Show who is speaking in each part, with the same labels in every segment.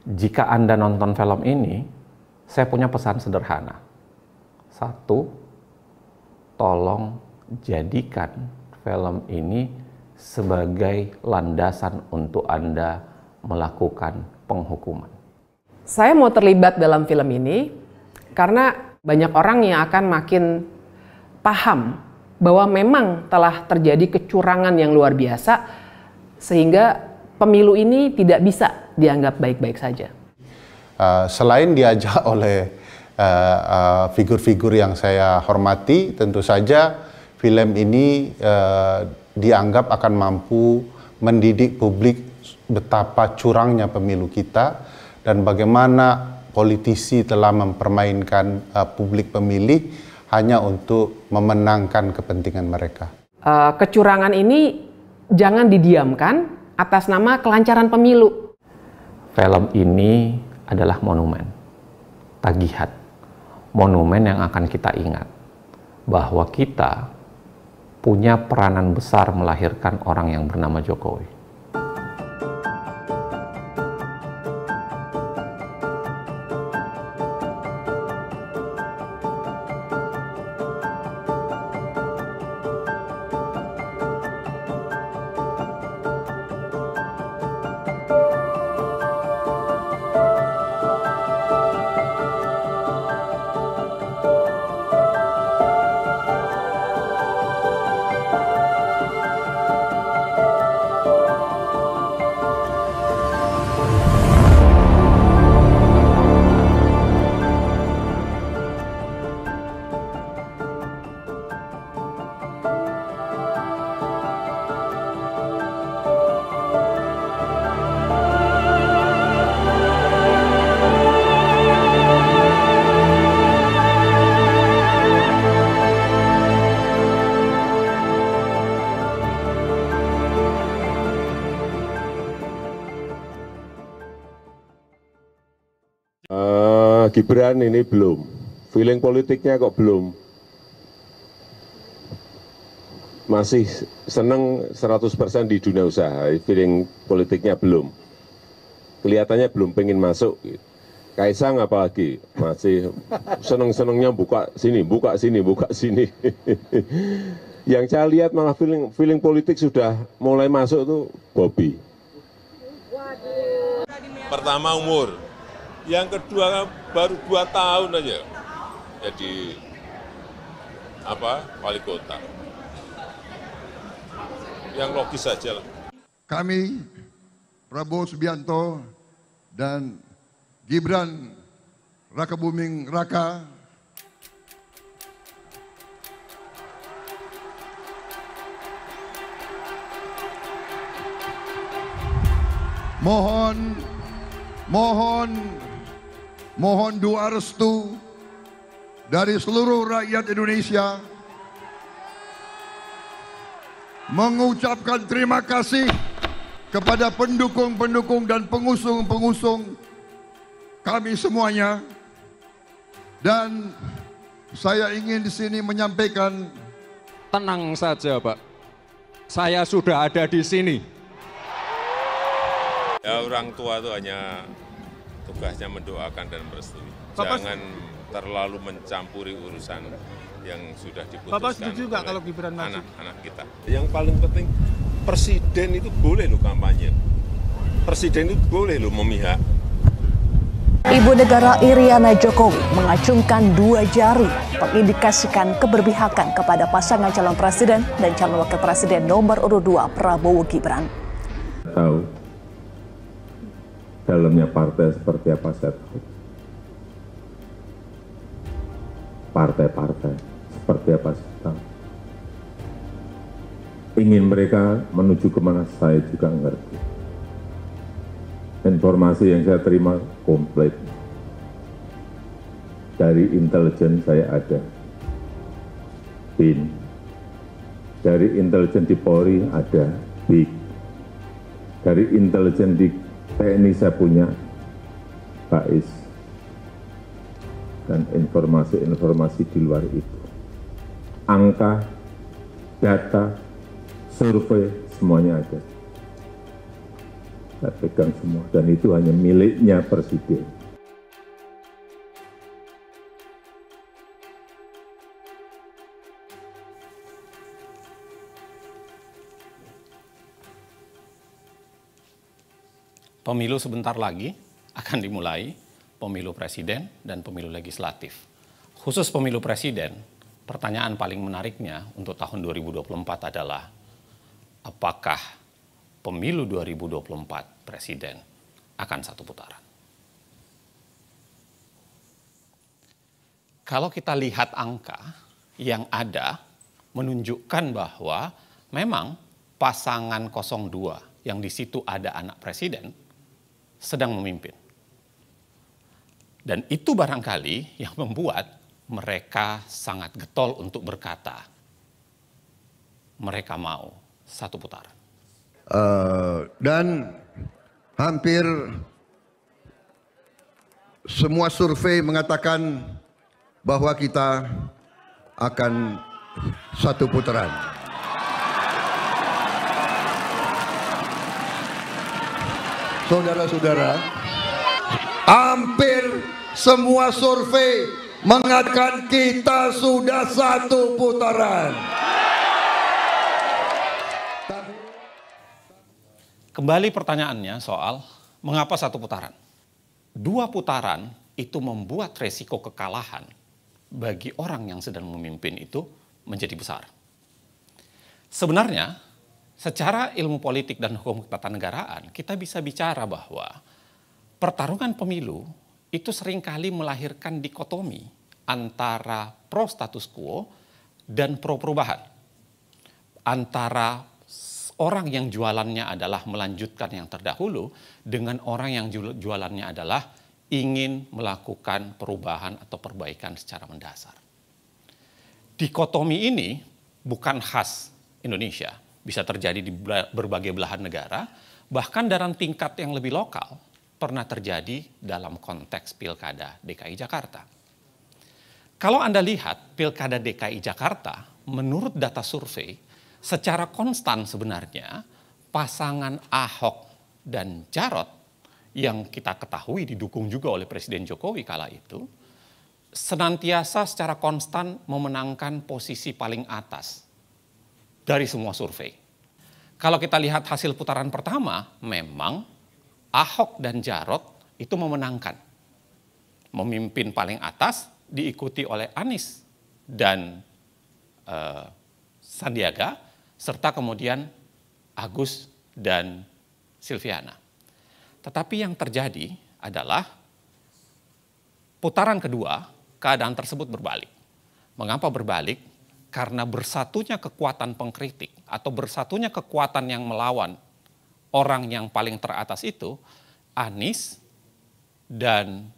Speaker 1: Jika Anda nonton film ini, saya punya pesan sederhana. Satu, tolong jadikan film ini sebagai landasan untuk Anda melakukan penghukuman.
Speaker 2: Saya mau terlibat dalam film ini karena banyak orang yang akan makin paham bahwa memang telah terjadi kecurangan yang luar biasa sehingga pemilu ini tidak bisa dianggap baik-baik saja.
Speaker 3: Selain diajak oleh figur-figur yang saya hormati, tentu saja film ini dianggap akan mampu mendidik publik betapa curangnya pemilu kita dan bagaimana politisi telah mempermainkan publik pemilih hanya untuk memenangkan kepentingan mereka.
Speaker 2: Kecurangan ini jangan didiamkan atas nama kelancaran pemilu.
Speaker 1: Film ini adalah monumen, tagihan, monumen yang akan kita ingat bahwa kita punya peranan besar melahirkan orang yang bernama Jokowi.
Speaker 4: Gibran ini belum, feeling politiknya kok belum, masih seneng 100% di dunia usaha, feeling politiknya belum, kelihatannya belum pengen masuk. Kaisang apalagi masih seneng-senengnya buka sini, buka sini, buka sini. Yang saya lihat malah feeling politik sudah mulai masuk tuh Bobi.
Speaker 5: Pertama umur, yang kedua baru 2 tahun aja jadi wali kota. Yang logis saja lah.
Speaker 6: Kami Prabowo Subianto dan Gibran Rakabuming Raka mohon doa restu dari seluruh rakyat Indonesia, mengucapkan terima kasih kepada pendukung-pendukung dan pengusung-pengusung kami semuanya. Dan saya ingin di sini menyampaikan,
Speaker 7: tenang saja Pak, saya sudah ada di sini.
Speaker 5: Ya, orang tua itu hanya tugasnya mendoakan dan merestui. Jangan terlalu mencampuri urusan yang sudah diputuskan.
Speaker 8: Bapak setuju nggak kalau Gibran maju?
Speaker 5: Anak-anak kita. Yang paling penting, presiden itu boleh loh kampanye. Presiden itu boleh loh memihak.
Speaker 9: Ibu negara Iriana Jokowi mengacungkan 2 jari mengindikasikan keberpihakan kepada pasangan calon presiden dan calon wakil presiden nomor urut 2 Prabowo Gibran.
Speaker 4: Tahu dalamnya partai seperti apa saya tahu. Partai-partai seperti apa saya tahu. Ingin mereka menuju kemana saya juga ngerti. Informasi yang saya terima komplit. Dari intelijen saya ada. BIN. Dari intelijen di Polri ada. BIK. Dari intelijen di TNI saya punya BAIS. Dan informasi-informasi di luar itu. Angka, data, survei, semuanya ada. saya pegang semua, dan itu hanya miliknya Presiden.
Speaker 1: Pemilu sebentar lagi akan dimulai, pemilu presiden dan pemilu legislatif. Khusus pemilu presiden, pertanyaan paling menariknya untuk tahun 2024 adalah, apakah pemilu 2024 presiden akan satu putaran? Kalau kita lihat angka yang ada, menunjukkan bahwa memang pasangan 02 yang di situ ada anak presiden sedang memimpin. Dan itu barangkali yang membuat mereka sangat getol untuk berkata, mereka mau satu putaran.
Speaker 6: Dan hampir semua survei mengatakan bahwa kita akan satu putaran. Saudara-saudara, hampir semua survei mengatakan kita sudah satu putaran.
Speaker 1: Kembali pertanyaannya soal mengapa satu putaran? 2 putaran itu membuat resiko kekalahan bagi orang yang sedang memimpin itu menjadi besar. Sebenarnya, secara ilmu politik dan hukum ketatanegaraan, kita bisa bicara bahwa pertarungan pemilu itu seringkali melahirkan dikotomi antara pro status quo dan pro perubahan. Antara orang yang jualannya adalah melanjutkan yang terdahulu dengan orang yang jualannya adalah ingin melakukan perubahan atau perbaikan secara mendasar. Dikotomi ini bukan khas Indonesia. Bisa terjadi di berbagai belahan negara, bahkan dalam tingkat yang lebih lokal, pernah terjadi dalam konteks Pilkada DKI Jakarta. Kalau Anda lihat Pilkada DKI Jakarta, menurut data survei, secara konstan sebenarnya pasangan Ahok dan Jarot yang kita ketahui didukung juga oleh Presiden Jokowi kala itu, senantiasa secara konstan memenangkan posisi paling atas dari semua survei. Kalau kita lihat hasil putaran pertama, memang Ahok dan Jarot itu memenangkan. Memimpin paling atas diikuti oleh Anies dan Sandiaga, serta kemudian Agus dan Silviana. Tetapi yang terjadi adalah putaran kedua, keadaan tersebut berbalik. Mengapa berbalik? Karena bersatunya kekuatan pengkritik atau bersatunya kekuatan yang melawan orang yang paling teratas itu, Anies dan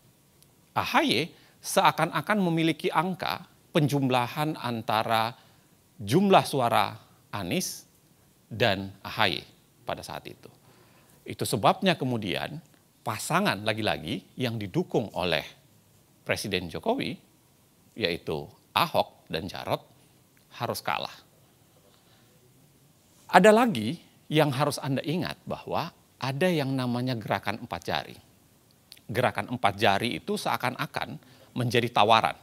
Speaker 1: AHY seakan-akan memiliki angka penjumlahan antara jumlah suara Anies dan AHY pada saat itu. Itu sebabnya kemudian pasangan lagi-lagi yang didukung oleh Presiden Jokowi, yaitu Ahok dan Jarot, harus kalah. Ada lagi yang harus Anda ingat bahwa ada yang namanya gerakan 4 jari. Gerakan 4 jari itu seakan-akan menjadi tawaran.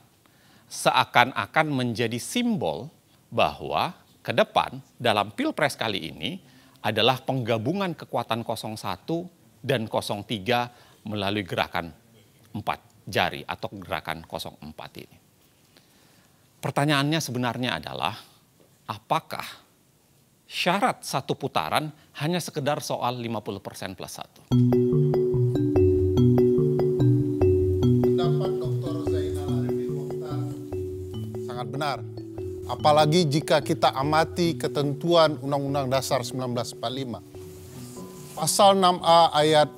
Speaker 1: Seakan-akan menjadi simbol bahwa ke depan dalam Pilpres kali ini adalah penggabungan kekuatan 01 dan 03 melalui gerakan 4 jari atau gerakan 04 ini. Pertanyaannya sebenarnya adalah, apakah syarat satu putaran hanya sekedar soal 50% plus 1?
Speaker 3: Pendapat Dr. Zainal Arifin Mokhtar sangat benar. Apalagi jika kita amati ketentuan Undang-Undang Dasar 1945. Pasal 6A ayat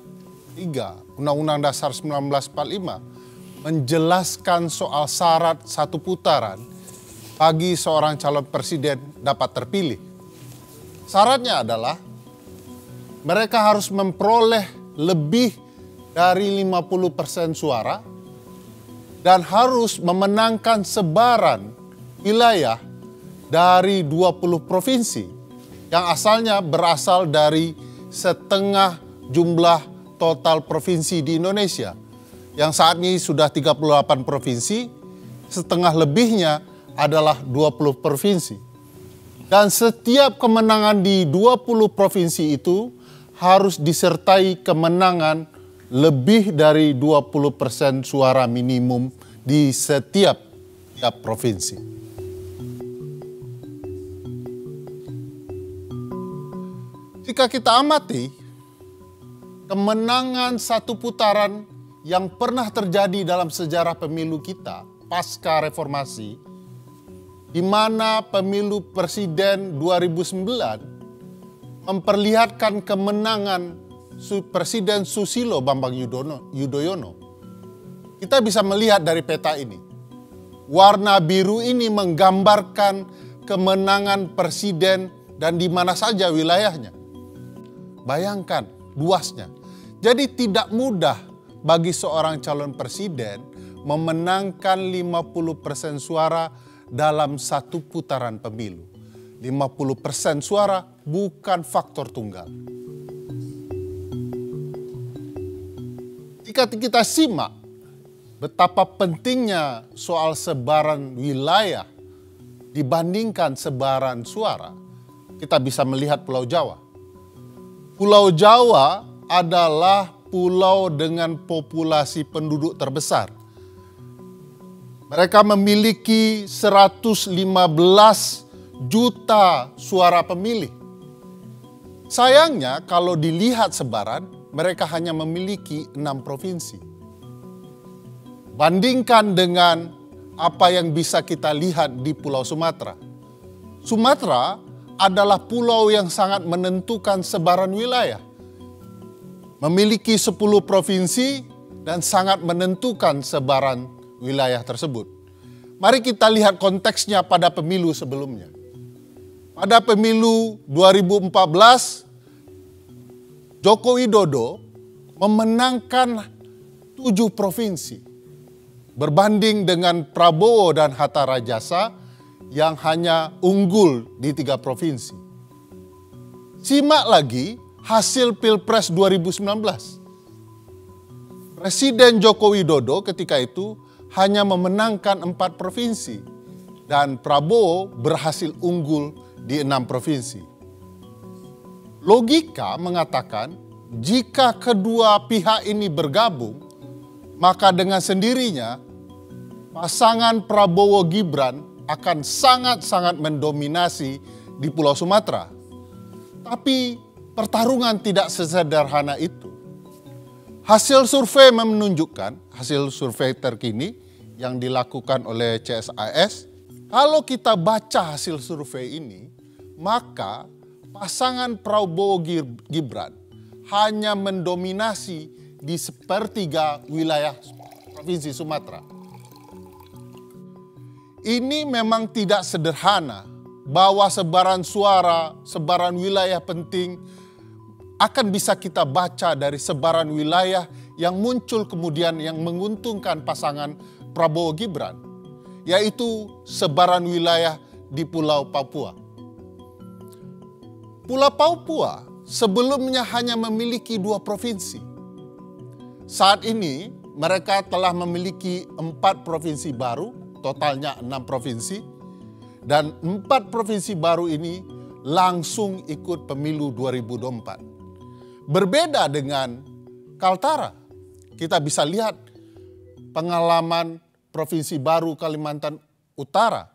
Speaker 3: 3 Undang-Undang Dasar 1945 menjelaskan soal syarat satu putaran bagi seorang calon presiden dapat terpilih. Syaratnya adalah mereka harus memperoleh lebih dari 50% suara dan harus memenangkan sebaran wilayah dari 20 provinsi yang asalnya berasal dari setengah jumlah total provinsi di Indonesia. Yang saat ini sudah 38 provinsi, setengah lebihnya adalah 20 provinsi. Dan setiap kemenangan di 20 provinsi itu harus disertai kemenangan lebih dari 20% suara minimum di setiap provinsi. Jika kita amati, kemenangan satu putaran yang pernah terjadi dalam sejarah pemilu kita pasca reformasi, di mana pemilu presiden 2009 memperlihatkan kemenangan Presiden Susilo Bambang Yudhoyono. Kita bisa melihat dari peta ini. Warna biru ini menggambarkan kemenangan presiden dan di mana saja wilayahnya. Bayangkan luasnya. Jadi tidak mudah bagi seorang calon presiden memenangkan 50% suara dalam satu putaran pemilu. 50% suara bukan faktor tunggal. Jika kita simak betapa pentingnya soal sebaran wilayah dibandingkan sebaran suara, kita bisa melihat Pulau Jawa. Pulau Jawa adalah pulau dengan populasi penduduk terbesar. Mereka memiliki 115 juta suara pemilih. Sayangnya kalau dilihat sebaran, mereka hanya memiliki 6 provinsi. Bandingkan dengan apa yang bisa kita lihat di Pulau Sumatera. Sumatera adalah pulau yang sangat menentukan sebaran wilayah. Memiliki 10 provinsi dan sangat menentukan sebaran wilayah tersebut. Mari kita lihat konteksnya pada pemilu sebelumnya. Pada pemilu 2014, Joko Widodo memenangkan 7 provinsi. Berbanding dengan Prabowo dan Hatta Rajasa yang hanya unggul di 3 provinsi. Simak lagi hasil Pilpres 2019. Presiden Joko Widodo ketika itu hanya memenangkan 4 provinsi dan Prabowo berhasil unggul di 6 provinsi. Logika mengatakan jika kedua pihak ini bergabung, maka dengan sendirinya pasangan Prabowo Gibran akan sangat-sangat mendominasi di Pulau Sumatera. Tapi pertarungan tidak sesederhana itu. Hasil survei menunjukkan, hasil survei terkini yang dilakukan oleh CSIS, kalau kita baca hasil survei ini, maka pasangan Prabowo Gibran hanya mendominasi di sepertiga wilayah Provinsi Sumatera. Ini memang tidak sederhana bahwa sebaran suara, sebaran wilayah penting akan bisa kita baca dari sebaran wilayah yang muncul kemudian yang menguntungkan pasangan Prabowo Gibran, yaitu sebaran wilayah di Pulau Papua. Pulau Papua sebelumnya hanya memiliki 2 provinsi. Saat ini mereka telah memiliki 4 provinsi baru, totalnya 6 provinsi, dan 4 provinsi baru ini langsung ikut pemilu 2024. Berbeda dengan Kaltara, kita bisa lihat pengalaman Provinsi Baru Kalimantan Utara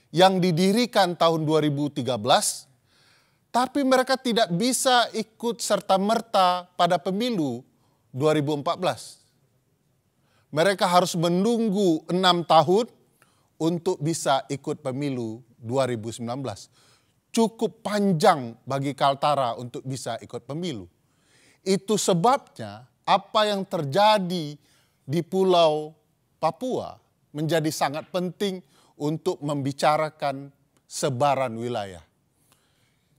Speaker 3: yang didirikan tahun 2013, tapi mereka tidak bisa ikut serta-merta pada pemilu 2014. Mereka harus menunggu 6 tahun untuk bisa ikut pemilu 2019. Cukup panjang bagi Kaltara untuk bisa ikut pemilu. Itu sebabnya apa yang terjadi di Pulau Papua menjadi sangat penting untuk membicarakan sebaran wilayah.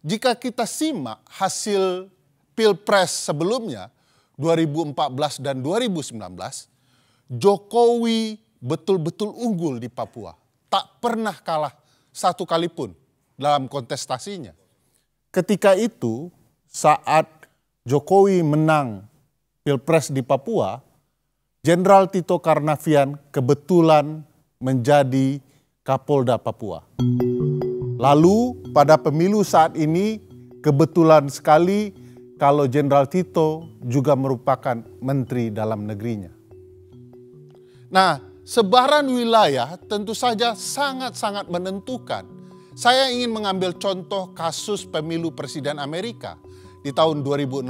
Speaker 3: Jika kita simak hasil Pilpres sebelumnya, 2014 dan 2019, Jokowi betul-betul unggul di Papua. Tak pernah kalah satu kali pun dalam kontestasinya. Ketika itu, saat Jokowi menang Pilpres di Papua, Jenderal Tito Karnavian kebetulan menjadi Kapolda Papua. Lalu pada pemilu saat ini kebetulan sekali kalau Jenderal Tito juga merupakan Menteri Dalam Negerinya. Nah, sebaran wilayah tentu saja sangat-sangat menentukan. Saya ingin mengambil contoh kasus pemilu Presiden Amerika di tahun 2016.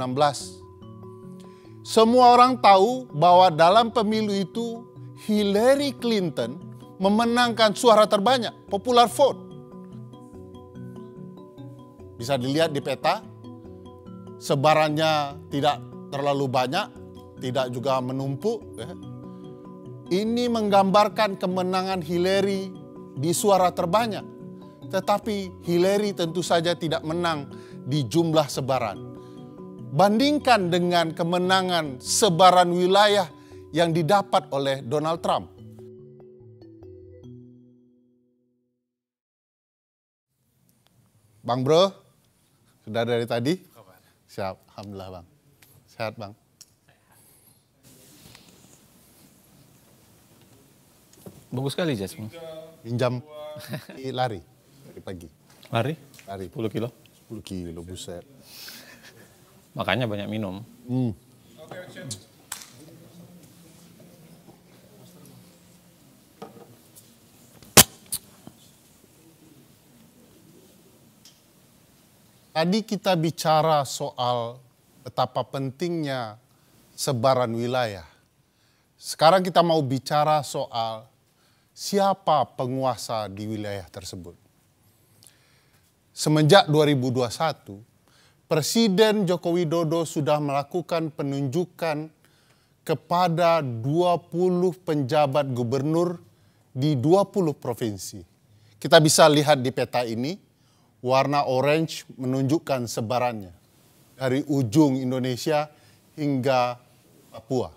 Speaker 3: Semua orang tahu bahwa dalam pemilu itu Hillary Clinton memenangkan suara terbanyak, popular vote. Bisa dilihat di peta, sebarannya tidak terlalu banyak, tidak juga menumpuk. Ini menggambarkan kemenangan Hillary di suara terbanyak. Tetapi Hillary tentu saja tidak menang di jumlah sebaran. Bandingkan dengan kemenangan sebaran wilayah yang didapat oleh Donald Trump. Bang Bro, sudah dari tadi? Siap, alhamdulillah Bang. Sehat Bang.
Speaker 1: Bagus sekali Jas.
Speaker 3: Pinjam lari dari pagi.
Speaker 1: Lari?
Speaker 3: Lari.
Speaker 1: 10 kilo?
Speaker 3: 10 kilo, buset.
Speaker 1: Makanya banyak minum.
Speaker 3: Tadi kita bicara soal betapa pentingnya sebaran wilayah. Sekarang kita mau bicara soal siapa penguasa di wilayah tersebut. Semenjak 2021, Presiden Joko Widodo sudah melakukan penunjukan kepada 20 penjabat gubernur di 20 provinsi. Kita bisa lihat di peta ini, warna orange menunjukkan sebarannya dari ujung Indonesia hingga Papua.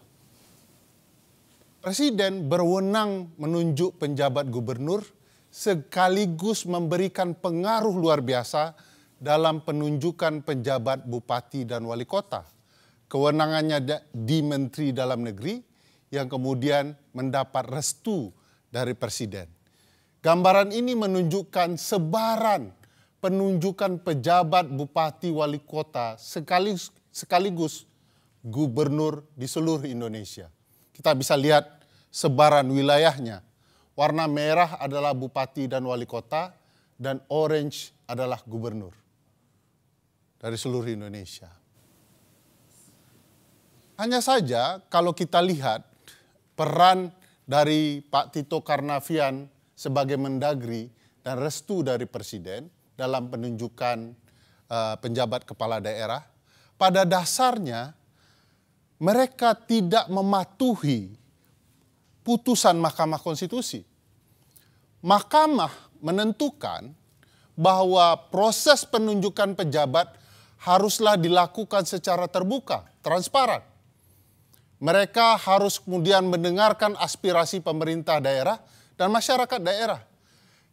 Speaker 3: Presiden berwenang menunjuk penjabat gubernur sekaligus memberikan pengaruh luar biasa dalam penunjukan penjabat bupati dan wali kota. Kewenangannya di Menteri Dalam Negeri yang kemudian mendapat restu dari Presiden. Gambaran ini menunjukkan sebaran penunjukan pejabat bupati wali kota sekaligus gubernur di seluruh Indonesia. Kita bisa lihat sebaran wilayahnya. Warna merah adalah bupati dan wali kota dan orange adalah gubernur dari seluruh Indonesia. Hanya saja kalau kita lihat peran dari Pak Tito Karnavian sebagai Mendagri dan restu dari Presiden dalam penunjukan penjabat kepala daerah, pada dasarnya mereka tidak mematuhi putusan Mahkamah Konstitusi. Mahkamah menentukan bahwa proses penunjukan pejabat haruslah dilakukan secara terbuka, transparan. Mereka harus kemudian mendengarkan aspirasi pemerintah daerah dan masyarakat daerah,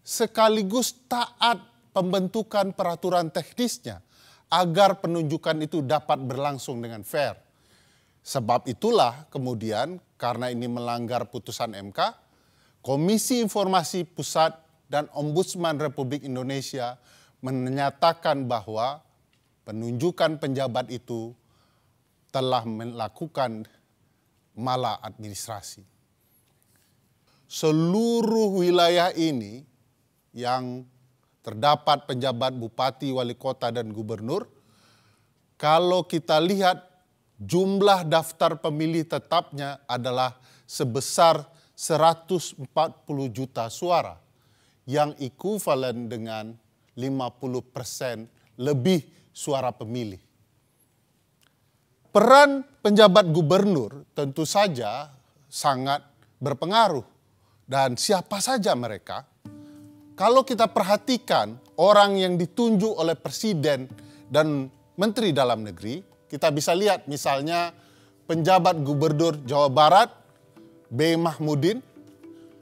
Speaker 3: sekaligus taat pembentukan peraturan teknisnya agar penunjukan itu dapat berlangsung dengan fair. Sebab itulah kemudian karena ini melanggar putusan MK, Komisi Informasi Pusat dan Ombudsman Republik Indonesia menyatakan bahwa penunjukan penjabat itu telah melakukan maladministrasi. Seluruh wilayah ini yang terdapat penjabat bupati, wali kota, dan gubernur, kalau kita lihat jumlah daftar pemilih tetapnya adalah sebesar 140 juta suara, yang ekuivalen dengan 50% lebih suara pemilih. Peran penjabat gubernur tentu saja sangat berpengaruh, dan siapa saja mereka. Kalau kita perhatikan orang yang ditunjuk oleh Presiden dan Menteri Dalam Negeri, kita bisa lihat misalnya penjabat Gubernur Jawa Barat, B. Mahmudin.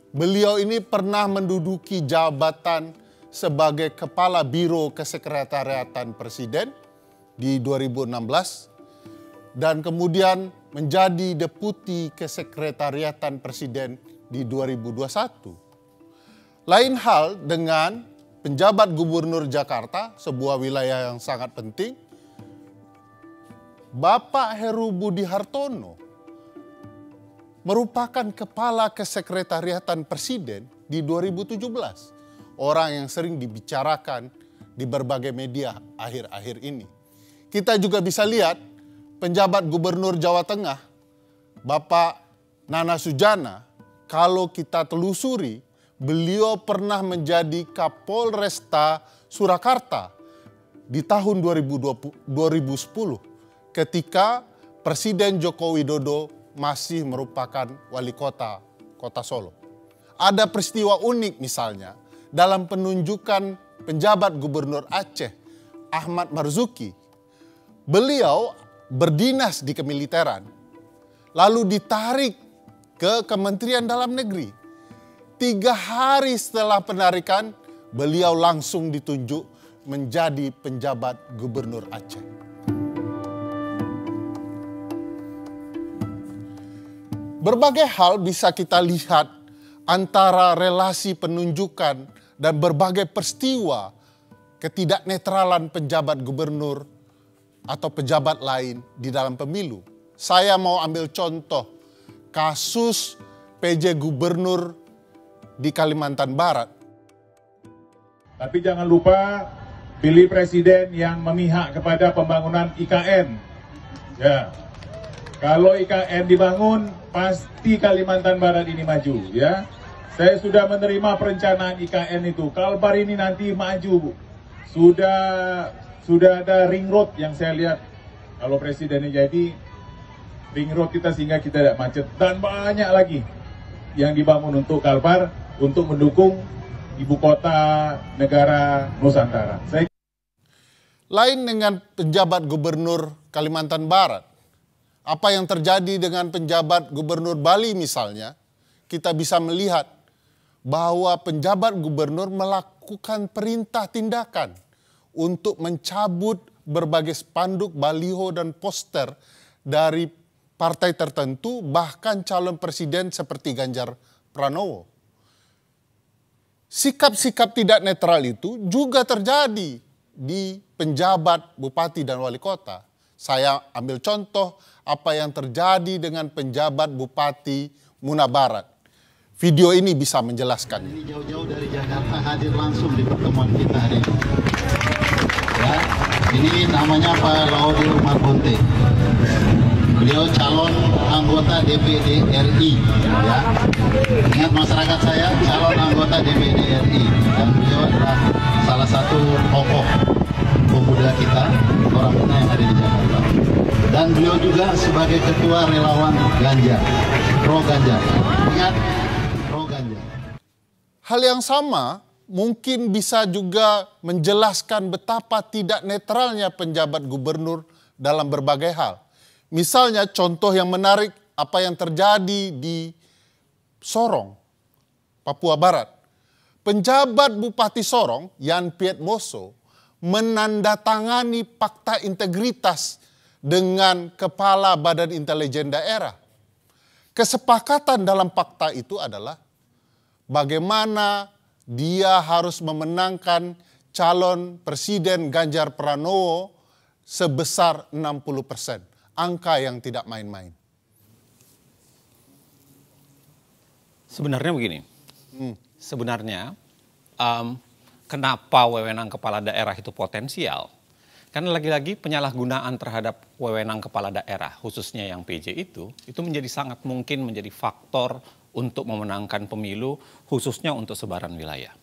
Speaker 3: Beliau ini pernah menduduki jabatan sebagai Kepala Biro Kesekretariatan Presiden di 2016. dan kemudian menjadi deputi kesekretariatan presiden di 2021. Lain hal dengan penjabat gubernur Jakarta, sebuah wilayah yang sangat penting, Bapak Heru Budi Hartono merupakan kepala kesekretariatan presiden di 2017. Orang yang sering dibicarakan di berbagai media akhir-akhir ini. Kita juga bisa lihat penjabat gubernur Jawa Tengah, Bapak Nana Sujana, kalau kita telusuri, beliau pernah menjadi Kapolresta Surakarta di tahun 2010 ketika Presiden Joko Widodo masih merupakan wali kota Solo. Ada peristiwa unik misalnya dalam penunjukan penjabat gubernur Aceh, Ahmad Marzuki. Beliau berdinas di kemiliteran, lalu ditarik ke Kementerian Dalam Negeri. 3 hari setelah penarikan, beliau langsung ditunjuk menjadi penjabat gubernur Aceh. Berbagai hal bisa kita lihat antara relasi penunjukan dan berbagai peristiwa ketidaknetralan penjabat gubernur atau pejabat lain di dalam pemilu. Saya mau ambil contoh kasus PJ Gubernur di Kalimantan Barat.
Speaker 8: Tapi jangan lupa pilih presiden yang memihak kepada pembangunan IKN. Ya, kalau IKN dibangun, pasti Kalimantan Barat ini maju. Ya, saya sudah menerima perencanaan IKN itu. Kalbar ini nanti maju. Sudah ada ring road yang saya lihat. Kalau presidennya jadi, ring road kita sehingga kita tidak macet. Dan banyak lagi yang dibangun untuk Kalbar, untuk mendukung ibu kota negara Nusantara.
Speaker 3: Lain dengan penjabat gubernur Kalimantan Barat, apa yang terjadi dengan penjabat gubernur Bali misalnya, kita bisa melihat bahwa penjabat gubernur melakukan perintah tindakan untuk mencabut berbagai spanduk, baliho, dan poster dari partai tertentu, bahkan calon presiden seperti Ganjar Pranowo. Sikap-sikap tidak netral itu juga terjadi di penjabat bupati dan wali kota. Saya ambil contoh apa yang terjadi dengan penjabat bupati Muna Barat. Video ini bisa menjelaskan.
Speaker 10: Ini jauh-jauh dari Jakarta hadir langsung di pertemuan kita hari ini. Ya, ini namanya Pak Laude Umar Bonte. Beliau calon anggota DPD RI. Ya. Ingat masyarakat saya, calon anggota DPD RI. Dan beliau adalah salah satu tokoh pemuda kita, orang Muna yang ada di Jakarta. Dan beliau juga sebagai ketua relawan Ganjar, pro Ganjar. Ingat, pro Ganjar.
Speaker 3: Hal yang sama mungkin bisa juga menjelaskan betapa tidak netralnya penjabat gubernur dalam berbagai hal. Misalnya contoh yang menarik apa yang terjadi di Sorong, Papua Barat. Penjabat Bupati Sorong, Yan Piet Moso, menandatangani fakta integritas dengan Kepala Badan Intelijen Daerah. Kesepakatan dalam fakta itu adalah bagaimana dia harus memenangkan calon Presiden Ganjar Pranowo sebesar 60%. Angka yang tidak main-main.
Speaker 1: Sebenarnya begini, sebenarnya kenapa wewenang kepala daerah itu potensial? Karena lagi-lagi penyalahgunaan terhadap wewenang kepala daerah, khususnya yang PJ itu menjadi sangat mungkin menjadi faktor untuk memenangkan pemilu, khususnya untuk sebaran wilayah.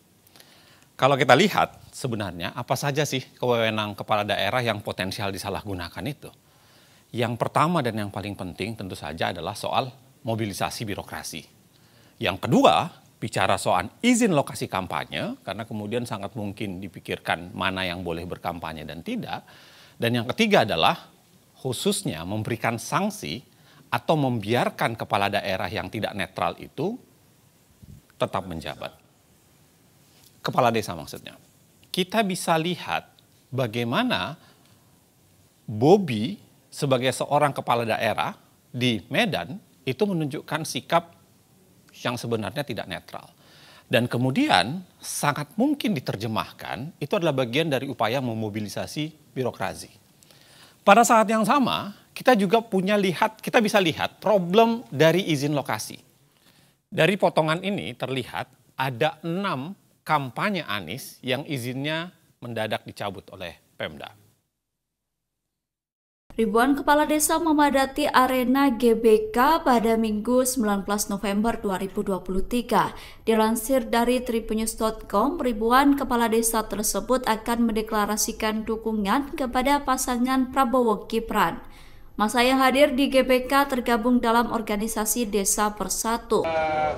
Speaker 1: Kalau kita lihat sebenarnya apa saja sih wewenang kepala daerah yang potensial disalahgunakan itu? Yang pertama dan yang paling penting tentu saja adalah soal mobilisasi birokrasi. Yang kedua, bicara soal izin lokasi kampanye, karena kemudian sangat mungkin dipikirkan mana yang boleh berkampanye dan tidak. Dan yang ketiga adalah khususnya memberikan sanksi atau membiarkan kepala daerah yang tidak netral itu tetap menjabat. Kepala desa maksudnya. Kita bisa lihat bagaimana Bobi sebagai seorang kepala daerah di Medan itu menunjukkan sikap yang sebenarnya tidak netral. Dan kemudian sangat mungkin diterjemahkan itu adalah bagian dari upaya memobilisasi birokrasi. Pada saat yang sama, kita juga kita bisa lihat problem dari izin lokasi. Dari potongan ini terlihat ada 6 kampanye Anies yang izinnya mendadak dicabut oleh Pemda.
Speaker 11: Ribuan kepala desa memadati arena GBK pada Minggu 19 November 2023. Dilansir dari tribunnews.com, ribuan kepala desa tersebut akan mendeklarasikan dukungan kepada pasangan Prabowo Gibran. Masa yang hadir di GBK tergabung dalam organisasi Desa Bersatu.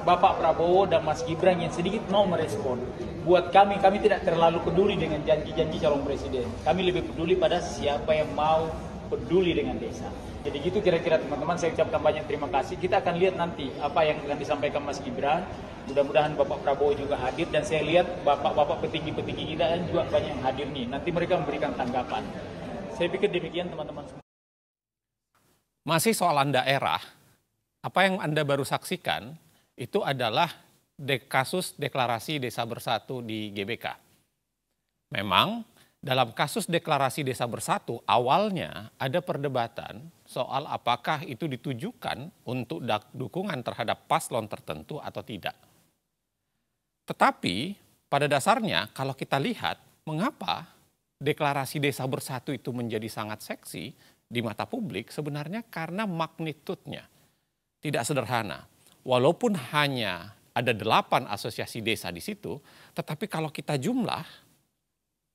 Speaker 12: Bapak Prabowo dan Mas Gibran yang sedikit mau merespon. Buat kami tidak terlalu peduli dengan janji-janji calon presiden. Kami lebih peduli pada siapa yang mau peduli dengan desa. Jadi gitu kira-kira teman-teman, saya ucapkan banyak terima kasih. Kita akan lihat nanti apa yang akan disampaikan Mas Gibran. Mudah-mudahan Bapak Prabowo juga hadir, dan saya lihat bapak-bapak petinggi-petinggi kita juga banyak yang hadir nih. Nanti mereka memberikan tanggapan. Saya pikir demikian teman-teman.
Speaker 1: Masih soalan daerah, apa yang Anda baru saksikan itu adalah kasus deklarasi Desa Bersatu di GBK. Memang dalam kasus deklarasi Desa Bersatu awalnya ada perdebatan soal apakah itu ditujukan untuk dukungan terhadap paslon tertentu atau tidak. Tetapi pada dasarnya kalau kita lihat mengapa deklarasi Desa Bersatu itu menjadi sangat seksi di mata publik, sebenarnya karena magnitudenya tidak sederhana. Walaupun hanya ada 8 asosiasi desa di situ, tetapi kalau kita jumlah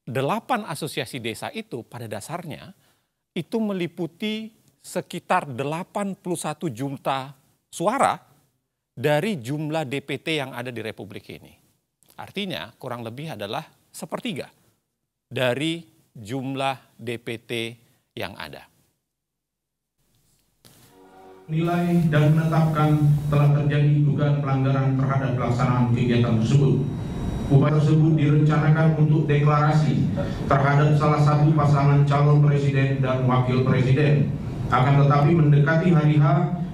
Speaker 1: 8 asosiasi desa itu pada dasarnya itu meliputi sekitar 81 juta suara dari jumlah DPT yang ada di Republik ini. Artinya kurang lebih adalah 1/3 dari jumlah DPT yang ada.
Speaker 13: Nilai dan menetapkan telah terjadi dugaan pelanggaran terhadap pelaksanaan kegiatan tersebut. Upaya tersebut direncanakan untuk deklarasi terhadap salah satu pasangan calon presiden dan wakil presiden. Akan tetapi mendekati hari H,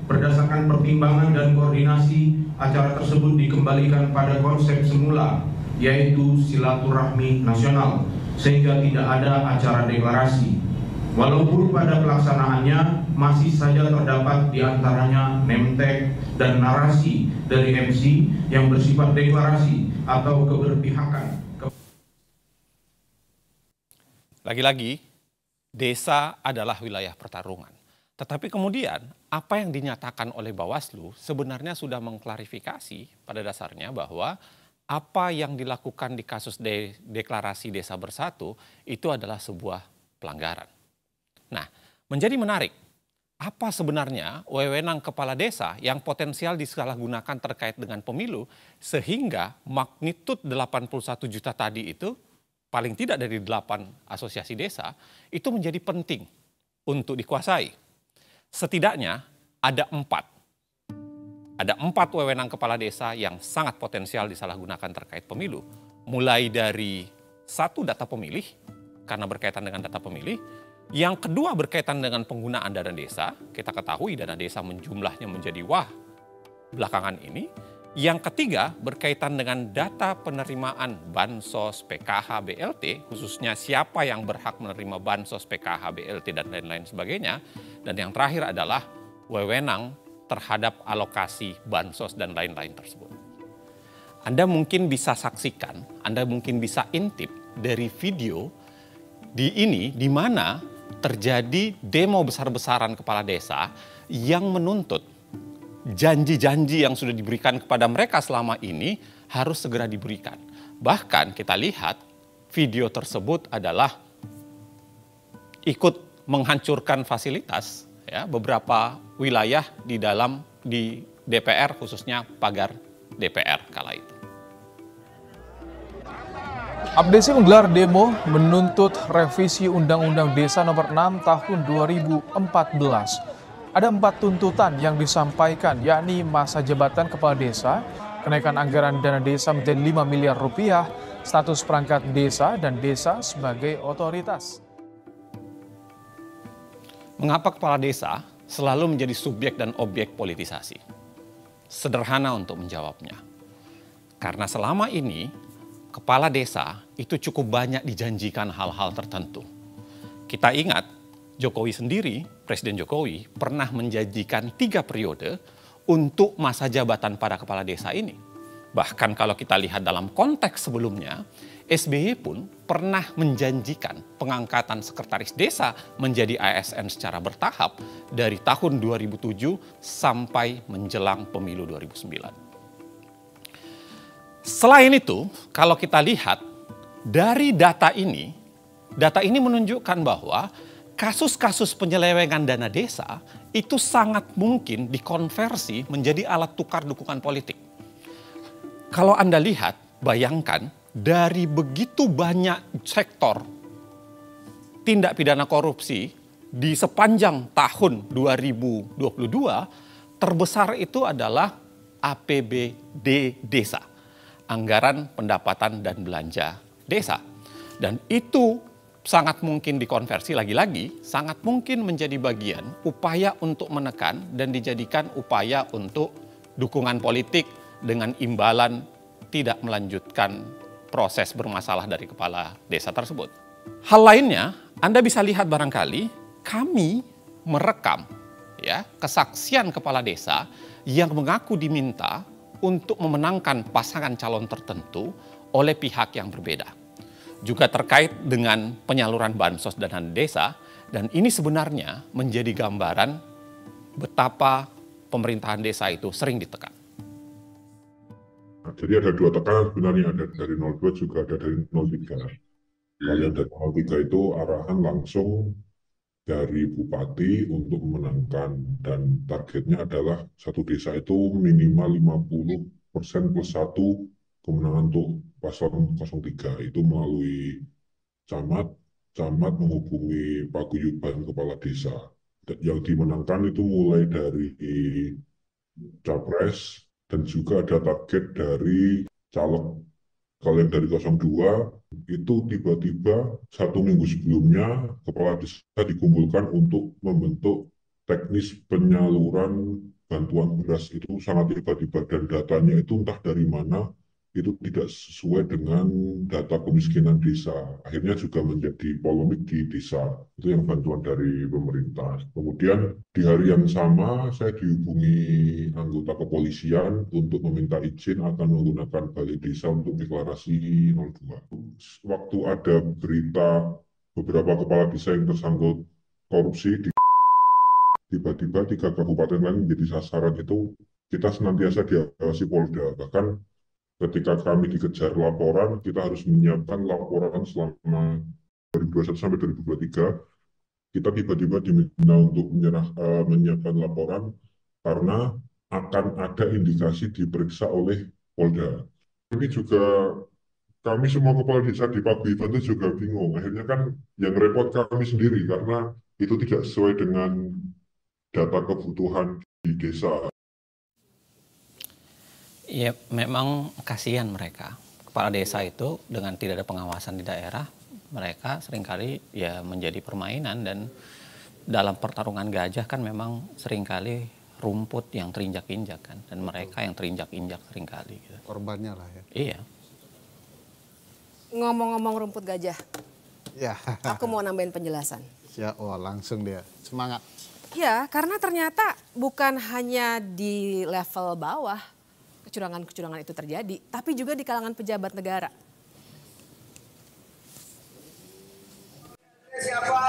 Speaker 13: berdasarkan pertimbangan dan koordinasi, acara tersebut dikembalikan pada konsep semula, yaitu silaturahmi nasional, sehingga tidak ada acara deklarasi. Walaupun pada pelaksanaannya masih saja terdapat di antaranya name-tag dan narasi dari MC yang bersifat deklarasi atau keberpihakan.
Speaker 1: Lagi-lagi, desa adalah wilayah pertarungan. Tetapi kemudian apa yang dinyatakan oleh Bawaslu sebenarnya sudah mengklarifikasi pada dasarnya bahwa apa yang dilakukan di kasus deklarasi Desa Bersatu itu adalah sebuah pelanggaran. Nah, menjadi menarik, apa sebenarnya wewenang kepala desa yang potensial disalahgunakan terkait dengan pemilu sehingga magnitud 81 juta tadi itu paling tidak dari 8 asosiasi desa itu menjadi penting untuk dikuasai. Setidaknya ada 4. Ada 4 wewenang kepala desa yang sangat potensial disalahgunakan terkait pemilu. Mulai dari 1 data pemilih, karena berkaitan dengan data pemilih. Yang kedua berkaitan dengan penggunaan dana desa. Kita ketahui dana desa jumlahnya menjadi belakangan ini. Yang ketiga berkaitan dengan data penerimaan Bansos, PKH, BLT, khususnya siapa yang berhak menerima Bansos, PKH, BLT, dan lain-lain sebagainya. Dan yang terakhir adalah wewenang terhadap alokasi Bansos dan lain-lain tersebut. Anda mungkin bisa saksikan, Anda mungkin bisa intip dari video di mana terjadi demo besar-besaran kepala desa yang menuntut janji-janji yang sudah diberikan kepada mereka selama ini harus segera diberikan. Bahkan kita lihat video tersebut adalah ikut menghancurkan fasilitas ya, beberapa wilayah di DPR, khususnya pagar DPR kala itu.
Speaker 14: Abdesi menggelar demo menuntut revisi Undang-Undang Desa Nomor 6 Tahun 2014. Ada 4 tuntutan yang disampaikan, yakni masa jabatan kepala desa, kenaikan anggaran dana desa menjadi 5 miliar rupiah, status perangkat desa dan desa sebagai otoritas.
Speaker 1: Mengapa kepala desa selalu menjadi subjek dan objek politisasi? Sederhana untuk menjawabnya. Karena selama ini kepala desa itu cukup banyak dijanjikan hal-hal tertentu. Kita ingat Jokowi sendiri, Presiden Jokowi pernah menjanjikan 3 periode untuk masa jabatan para kepala desa ini. Bahkan kalau kita lihat dalam konteks sebelumnya, SBY pun pernah menjanjikan pengangkatan sekretaris desa menjadi ASN secara bertahap dari tahun 2007 sampai menjelang pemilu 2009. Selain itu, kalau kita lihat dari data ini menunjukkan bahwa kasus-kasus penyelewengan dana desa itu sangat mungkin dikonversi menjadi alat tukar dukungan politik. Kalau Anda lihat, bayangkan dari begitu banyak sektor tindak pidana korupsi di sepanjang tahun 2022, terbesar itu adalah APBD desa, anggaran pendapatan dan belanja desa. Dan itu sangat mungkin dikonversi lagi-lagi, sangat mungkin menjadi bagian upaya untuk menekan dan dijadikan upaya untuk dukungan politik dengan imbalan tidak melanjutkan proses bermasalah dari kepala desa tersebut. Hal lainnya, Anda bisa lihat barangkali kami merekam kesaksian kepala desa yang mengaku diminta untuk memenangkan pasangan calon tertentu oleh pihak yang berbeda. Juga terkait dengan penyaluran bansos dana desa, dan ini sebenarnya menjadi gambaran betapa pemerintahan desa itu sering ditekan.
Speaker 15: Jadi ada 2 tekanan sebenarnya, ada dari 02 juga ada dari 03. Kalau yang dari 03 itu arahan langsung dari bupati untuk memenangkan, dan targetnya adalah satu desa itu minimal 50% plus 1 kemenangan untuk paslon 03. Itu melalui camat menghubungi paguyuban kepala desa. Yang dimenangkan itu mulai dari capres, dan juga ada target dari caleg. Kalau yang dari 02 itu tiba-tiba 1 minggu sebelumnya kepala desa dikumpulkan untuk membentuk teknis penyaluran bantuan beras. Itu sangat tiba-tiba dan datanya itu entah dari mana, itu tidak sesuai dengan data kemiskinan desa. Akhirnya juga menjadi polemik di desa. Itu yang bantuan dari pemerintah. Kemudian di hari yang sama saya dihubungi anggota kepolisian untuk meminta izin akan menggunakan balai desa untuk deklarasi 02. Waktu ada berita beberapa kepala desa yang tersangkut korupsi, tiba-tiba 3 kabupaten lain menjadi sasaran. Itu kita senantiasa diawasi Polda. Bahkan ketika kami dikejar laporan, kita harus menyiapkan laporan selama 2021 sampai 2023. Kita tiba-tiba diminta untuk menyiapkan laporan karena akan ada indikasi diperiksa oleh Polda. Ini juga kami semua kepala desa di paguyuban itu juga bingung. Akhirnya kan yang repot kami sendiri karena itu tidak sesuai dengan data kebutuhan di desa.
Speaker 1: Ya, memang kasihan mereka. Kepala desa itu dengan tidak ada pengawasan di daerah, mereka seringkali ya menjadi permainan, dan dalam pertarungan gajah kan memang seringkali rumput yang terinjak-injak kan, dan mereka yang terinjak-injak seringkali. Gitu.
Speaker 3: Korbannya lah ya.
Speaker 1: Iya.
Speaker 16: Ngomong-ngomong rumput gajah,
Speaker 3: Ya.
Speaker 16: aku mau nambahin penjelasan.
Speaker 3: Ya, langsung dia semangat.
Speaker 16: Ya, karena ternyata bukan hanya di level bawah kecurangan-kecurangan itu terjadi, tapi juga di kalangan pejabat negara.
Speaker 17: Siapa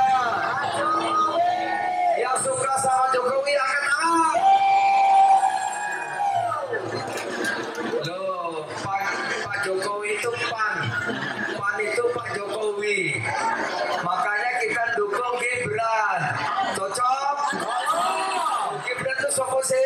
Speaker 17: yang suka sama Jokowi angkat tangan. Loh, Pak Jokowi itu PAN itu Pak Jokowi. Makanya kita dukung Gibran. Cocok? Gibran itu sopo sih?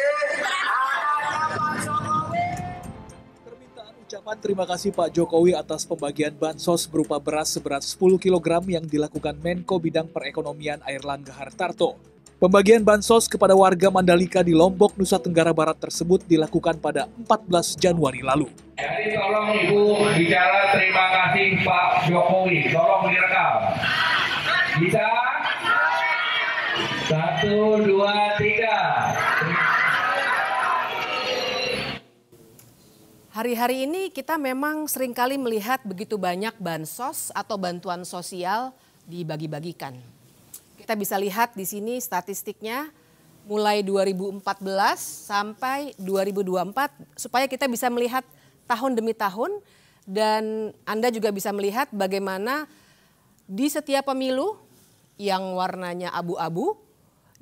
Speaker 18: Ucapan terima kasih Pak Jokowi atas pembagian bansos berupa beras seberat 10 kg yang dilakukan Menko Bidang Perekonomian Airlangga Hartarto. Pembagian bansos kepada warga Mandalika di Lombok, Nusa Tenggara Barat tersebut dilakukan pada 14 Januari lalu.
Speaker 19: Jadi tolong Ibu bicara terima kasih Pak Jokowi, tolong direkam. Bisa? 1, 2, 3.
Speaker 16: Hari-hari ini kita memang seringkali melihat begitu banyak bansos atau bantuan sosial dibagi-bagikan. Kita bisa lihat di sini statistiknya mulai 2014 sampai 2024 supaya kita bisa melihat tahun demi tahun dan Anda juga bisa melihat bagaimana di setiap pemilu yang warnanya abu-abu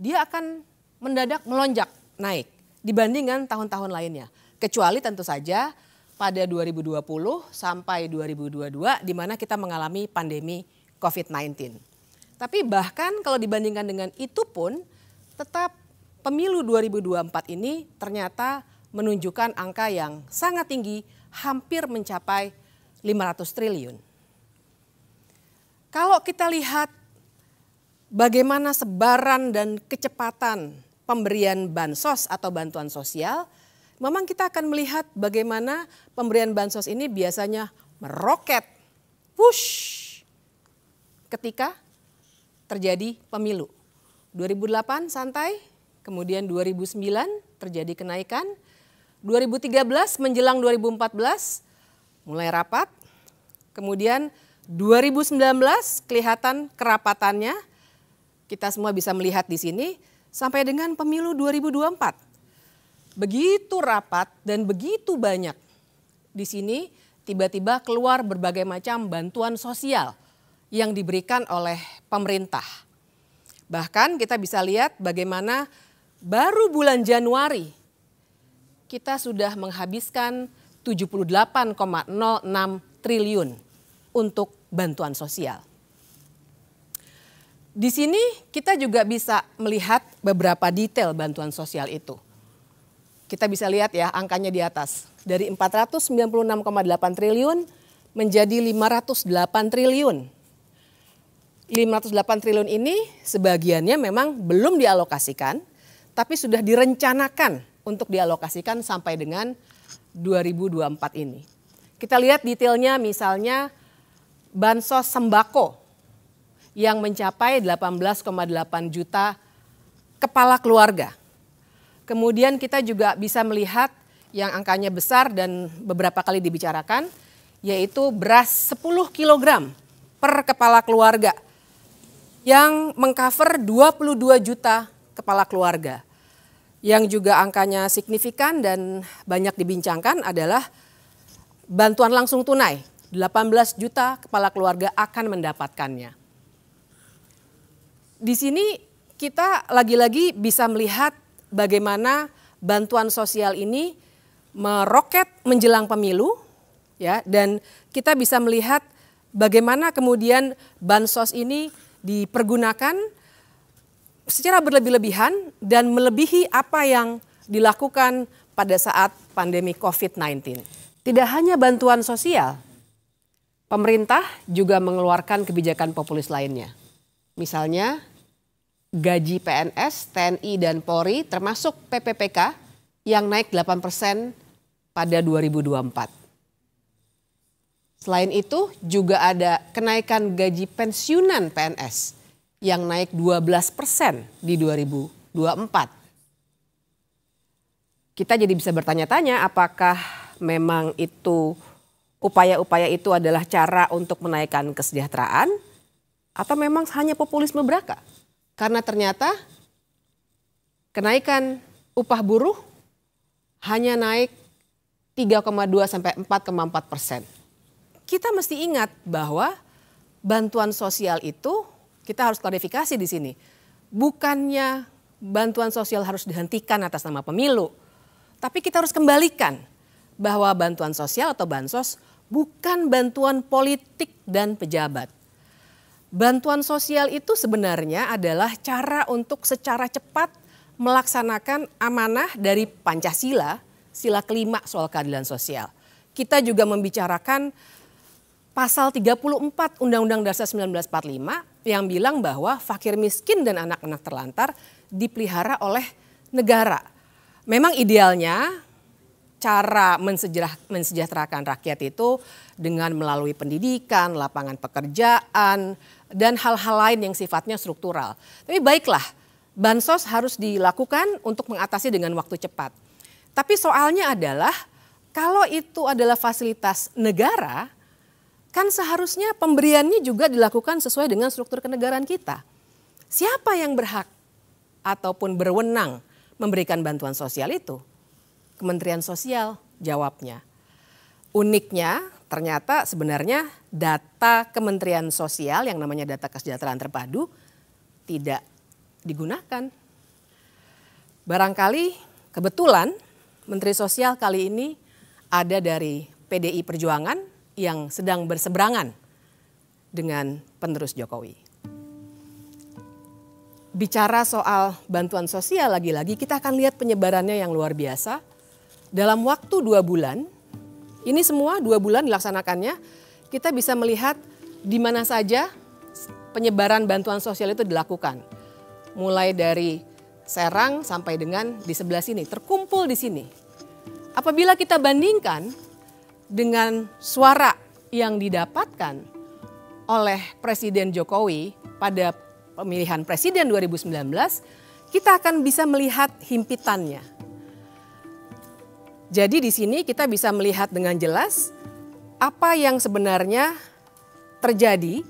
Speaker 16: dia akan mendadak melonjak naik dibandingkan tahun-tahun lainnya. Kecuali tentu saja pada 2020 sampai 2022 di mana kita mengalami pandemi COVID-19. Tapi bahkan kalau dibandingkan dengan itu pun tetap pemilu 2024 ini ternyata menunjukkan angka yang sangat tinggi, hampir mencapai 500 triliun. Kalau kita lihat bagaimana sebaran dan kecepatan pemberian bansos atau bantuan sosial, memang kita akan melihat bagaimana pemberian bansos ini biasanya meroket, whoosh, ketika terjadi pemilu. 2008 santai, kemudian 2009 terjadi kenaikan, 2013 menjelang 2014 mulai rapat, kemudian 2019 kelihatan kerapatannya, kita semua bisa melihat di sini, sampai dengan pemilu 2024. Begitu rapat dan begitu banyak. Di sini tiba-tiba keluar berbagai macam bantuan sosial yang diberikan oleh pemerintah. Bahkan kita bisa lihat bagaimana baru bulan Januari kita sudah menghabiskan 78,06 triliun untuk bantuan sosial. Di sini kita juga bisa melihat beberapa detail bantuan sosial itu. Kita bisa lihat ya angkanya di atas. Dari 496,8 triliun menjadi 508 triliun. 508 triliun ini sebagiannya memang belum dialokasikan, tapi sudah direncanakan untuk dialokasikan sampai dengan 2024 ini. Kita lihat detailnya misalnya bansos sembako yang mencapai 18,8 juta kepala keluarga. Kemudian kita juga bisa melihat yang angkanya besar dan beberapa kali dibicarakan, yaitu beras 10 kg per kepala keluarga yang mengcover 22 juta kepala keluarga. Yang juga angkanya signifikan dan banyak dibincangkan adalah bantuan langsung tunai. 18 juta kepala keluarga akan mendapatkannya. Di sini kita lagi-lagi bisa melihat bagaimana bantuan sosial ini meroket menjelang pemilu, ya, dan kita bisa melihat bagaimana kemudian bansos ini dipergunakan secara berlebih-lebihan dan melebihi apa yang dilakukan pada saat pandemi COVID-19. Tidak hanya bantuan sosial, pemerintah juga mengeluarkan kebijakan populis lainnya. Misalnya gaji PNS, TNI, dan Polri termasuk PPPK yang naik 8% pada 2024. Selain itu juga ada kenaikan gaji pensiunan PNS yang naik 12% di 2024. Kita jadi bisa bertanya-tanya apakah memang itu upaya-upaya itu adalah cara untuk menaikkan kesejahteraan atau memang hanya populisme belaka? Karena ternyata kenaikan upah buruh hanya naik 3,2 sampai 4,4%. Kita mesti ingat bahwa bantuan sosial itu kita harus klarifikasi di sini. Bukannya bantuan sosial harus dihentikan atas nama pemilu, tapi kita harus kembalikan bahwa bantuan sosial atau bansos bukan bantuan politik dan pejabat. Bantuan sosial itu sebenarnya adalah cara untuk secara cepat melaksanakan amanah dari Pancasila, sila kelima soal keadilan sosial. Kita juga membicarakan pasal 34 Undang-Undang Dasar 1945 yang bilang bahwa fakir miskin dan anak-anak terlantar dipelihara oleh negara. Memang idealnya cara mensejahterakan rakyat itu dengan melalui pendidikan, lapangan pekerjaan, dan hal-hal lain yang sifatnya struktural. Tapi baiklah, bansos harus dilakukan untuk mengatasi dengan waktu cepat. Tapi soalnya adalah kalau itu adalah fasilitas negara, kan seharusnya pemberiannya juga dilakukan sesuai dengan struktur kenegaraan kita. Siapa yang berhak ataupun berwenang memberikan bantuan sosial itu? Kementerian Sosial jawabnya. Uniknya ternyata sebenarnya data Kementerian Sosial yang namanya data kesejahteraan terpadu tidak digunakan. Barangkali kebetulan Menteri Sosial kali ini ada dari PDI Perjuangan yang sedang berseberangan dengan penerus Jokowi. Bicara soal bantuan sosial lagi-lagi kita akan lihat penyebarannya yang luar biasa. Dalam waktu 2 bulan, ini semua 2 bulan dilaksanakannya, kita bisa melihat di mana saja penyebaran bantuan sosial itu dilakukan. Mulai dari Serang sampai dengan di sebelah sini, terkumpul di sini. Apabila kita bandingkan dengan suara yang didapatkan oleh Presiden Jokowi pada pemilihan presiden 2019, kita akan bisa melihat himpitannya. Jadi di sini kita bisa melihat dengan jelas apa yang sebenarnya terjadi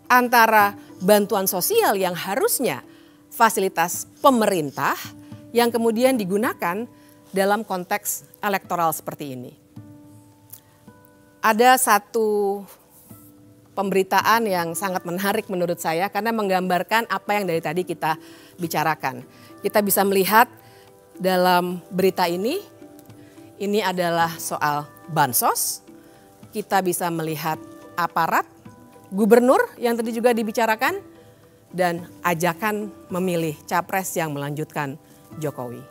Speaker 16: antara bantuan sosial yang harusnya fasilitas pemerintah yang kemudian digunakan dalam konteks elektoral seperti ini. Ada satu pemberitaan yang sangat menarik menurut saya karena menggambarkan apa yang dari tadi kita bicarakan. Kita bisa melihat dalam berita ini adalah soal bansos. Kita bisa melihat aparat, gubernur yang tadi juga dibicarakan, dan ajakan memilih capres yang melanjutkan Jokowi.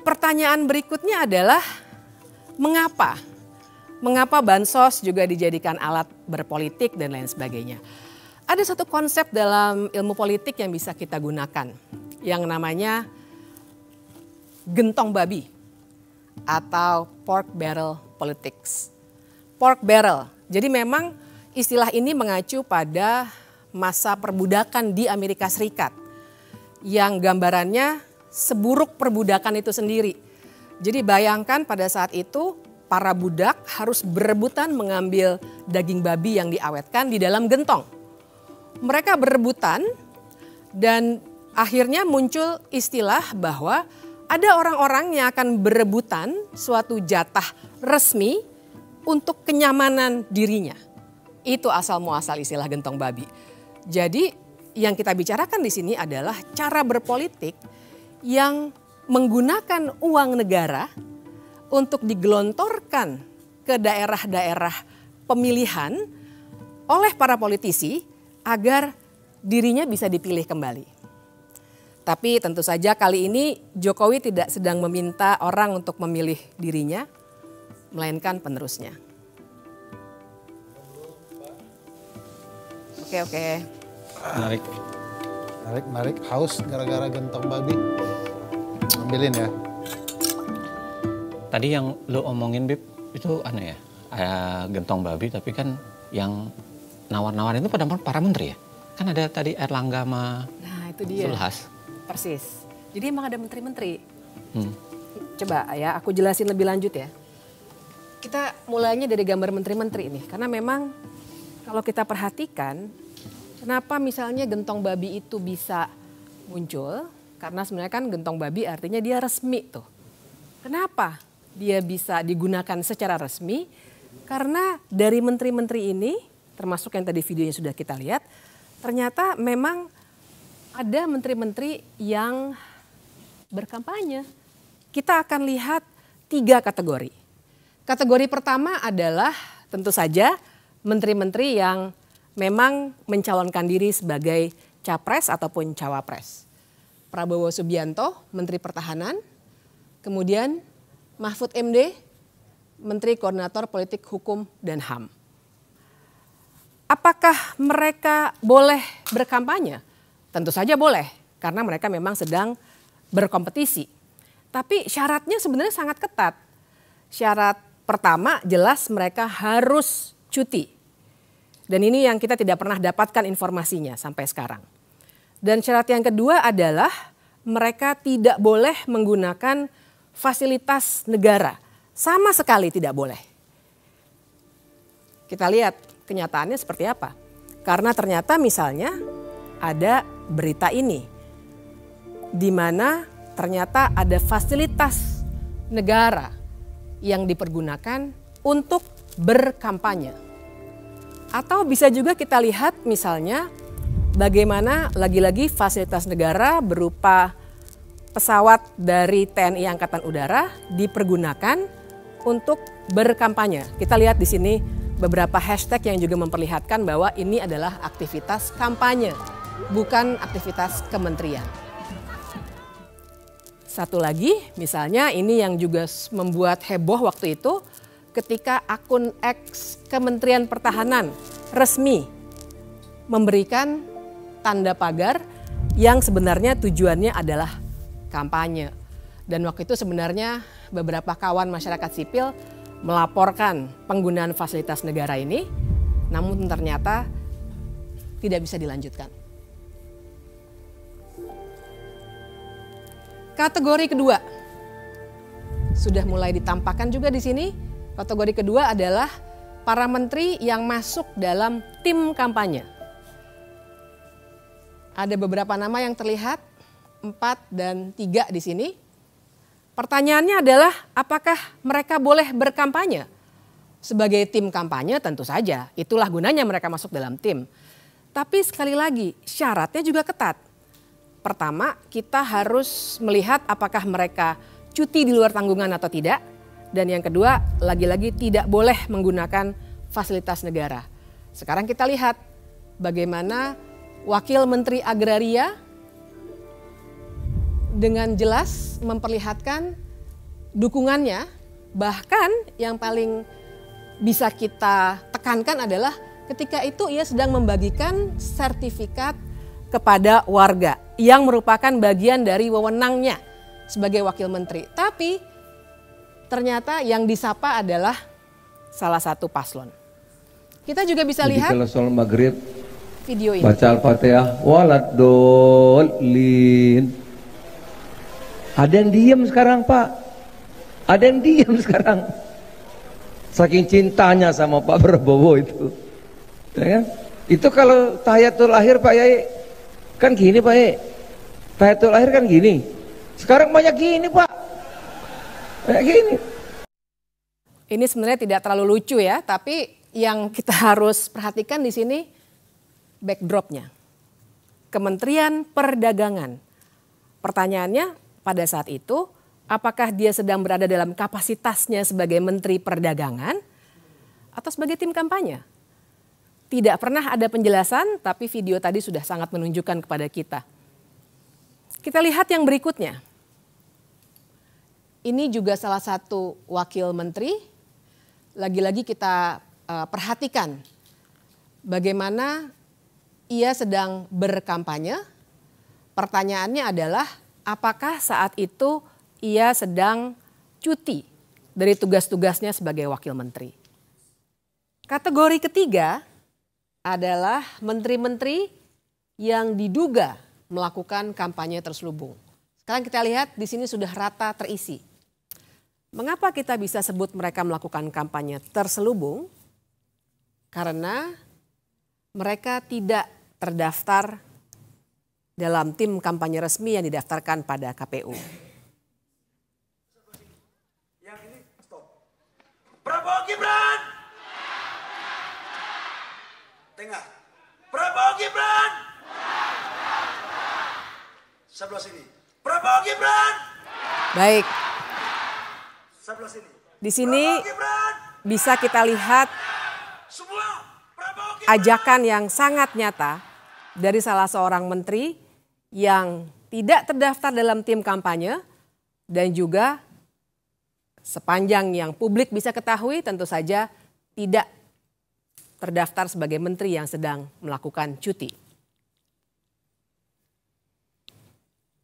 Speaker 16: Pertanyaan berikutnya adalah mengapa? Mengapa bansos juga dijadikan alat berpolitik dan lain sebagainya? Ada satu konsep dalam ilmu politik yang bisa kita gunakan yang namanya gentong babi atau pork barrel politics. Pork barrel, jadi memang istilah ini mengacu pada masa perbudakan di Amerika Serikat yang gambarannya seburuk perbudakan itu sendiri. Jadi bayangkan pada saat itu para budak harus berebutan mengambil daging babi yang diawetkan di dalam gentong. Mereka berebutan dan akhirnya muncul istilah bahwa ada orang-orang yang akan berebutan suatu jatah resmi untuk kenyamanan dirinya. Itu asal muasal istilah gentong babi. Jadi yang kita bicarakan di sini adalah cara berpolitik yang menggunakan uang negara untuk digelontorkan ke daerah-daerah pemilihan oleh para politisi agar dirinya bisa dipilih kembali. Tapi tentu saja kali ini Jokowi tidak sedang meminta orang untuk memilih dirinya, melainkan penerusnya. Oke.
Speaker 3: Menarik. Haus gara-gara gentong babi. Ambilin ya.
Speaker 1: Tadi yang lo omongin, Bib, itu aneh ya. Gentong babi, tapi kan yang nawar-nawarin itu pada para menteri ya. Kan ada tadi Erlangga sama
Speaker 16: itu dia.
Speaker 1: Zulhas.
Speaker 16: Persis. Jadi emang ada menteri-menteri. Coba ya, aku jelasin lebih lanjut ya. Kita mulainya dari gambar menteri-menteri ini. Karena memang kalau kita perhatikan, kenapa misalnya gentong babi itu bisa muncul? Karena sebenarnya kan gentong babi artinya dia resmi tuh. Kenapa dia bisa digunakan secara resmi? Karena dari menteri-menteri ini, termasuk yang tadi videonya sudah kita lihat, ternyata memang ada menteri-menteri yang berkampanye. Kita akan lihat 3 kategori. Kategori pertama adalah tentu saja menteri-menteri yang memang mencalonkan diri sebagai capres ataupun cawapres. Prabowo Subianto, Menteri Pertahanan, kemudian Mahfud MD, Menteri Koordinator Politik Hukum dan HAM. Apakah mereka boleh berkampanye? Tentu saja boleh, karena mereka memang sedang berkompetisi. Tapi syaratnya sebenarnya sangat ketat. Syarat pertama jelas mereka harus cuti. Dan ini yang kita tidak pernah dapatkan informasinya sampai sekarang. Dan syarat yang kedua adalah mereka tidak boleh menggunakan fasilitas negara. Sama sekali tidak boleh. Kita lihat kenyataannya seperti apa. Karena ternyata misalnya ada berita ini, di mana ternyata ada fasilitas negara yang dipergunakan untuk berkampanye. Atau bisa juga kita lihat misalnya bagaimana lagi-lagi fasilitas negara berupa pesawat dari TNI Angkatan Udara dipergunakan untuk berkampanye. Kita lihat di sini beberapa hashtag yang juga memperlihatkan bahwa ini adalah aktivitas kampanye, bukan aktivitas kementerian. Satu lagi, misalnya ini yang juga membuat heboh waktu itu ketika akun X Kementerian Pertahanan resmi memberikan tanda pagar yang sebenarnya tujuannya adalah kampanye. Dan waktu itu sebenarnya beberapa kawan masyarakat sipil melaporkan penggunaan fasilitas negara ini, namun ternyata tidak bisa dilanjutkan. Kategori kedua sudah mulai ditampakkan juga di sini. Kategori kedua adalah para menteri yang masuk dalam tim kampanye. Ada beberapa nama yang terlihat, 4 dan 3 di sini. Pertanyaannya adalah apakah mereka boleh berkampanye? Sebagai tim kampanye tentu saja, itulah gunanya mereka masuk dalam tim. Tapi sekali lagi syaratnya juga ketat. Pertama, kita harus melihat apakah mereka cuti di luar tanggungan atau tidak. Dan yang kedua, lagi-lagi tidak boleh menggunakan fasilitas negara. Sekarang kita lihat bagaimana Wakil Menteri Agraria dengan jelas memperlihatkan dukungannya. Bahkan yang paling bisa kita tekankan adalah ketika itu ia sedang membagikan sertifikat kepada warga yang merupakan bagian dari wewenangnya sebagai wakil menteri. Tapi ternyata yang disapa adalah salah satu paslon. Kita juga bisa lihat
Speaker 20: kalau sholat maghrib
Speaker 16: video ini.
Speaker 20: Baca Al-Fatihah waladolin. Ada yang diam sekarang Pak. Ada yang diam sekarang. Saking cintanya sama Pak Prabowo itu. Ya kan? Itu kalau tahiyatul akhir Pak Yai kan gini Pak Yai. Tahiyatul akhir kan gini. Sekarang banyak gini Pak. Kayak gini.
Speaker 16: Ini sebenarnya tidak terlalu lucu ya, tapi yang kita harus perhatikan di sini backdropnya. Kementerian Perdagangan. Pertanyaannya pada saat itu, apakah dia sedang berada dalam kapasitasnya sebagai Menteri Perdagangan atau sebagai tim kampanye? Tidak pernah ada penjelasan, tapi video tadi sudah sangat menunjukkan kepada kita. Kita lihat yang berikutnya. Ini juga salah satu wakil menteri. Lagi-lagi kita perhatikan bagaimana ia sedang berkampanye. Pertanyaannya adalah apakah saat itu ia sedang cuti dari tugas-tugasnya sebagai wakil menteri. Kategori ketiga adalah menteri-menteri yang diduga melakukan kampanye terselubung. Sekarang kita lihat di sini sudah rata terisi. Mengapa kita bisa sebut mereka melakukan kampanye terselubung? Karena mereka tidak terdaftar dalam tim kampanye resmi yang didaftarkan pada KPU.
Speaker 17: Yang ini stop. Prabowo Gibran. Tengah. Prabowo Gibran. Sebelah sini. Prabowo Gibran.
Speaker 16: Baik.
Speaker 17: Sebelah sini.
Speaker 16: Di sini bisa kita lihat ajakan yang sangat nyata dari salah seorang menteri yang tidak terdaftar dalam tim kampanye dan juga sepanjang yang publik bisa ketahui tentu saja tidak terdaftar sebagai menteri yang sedang melakukan cuti.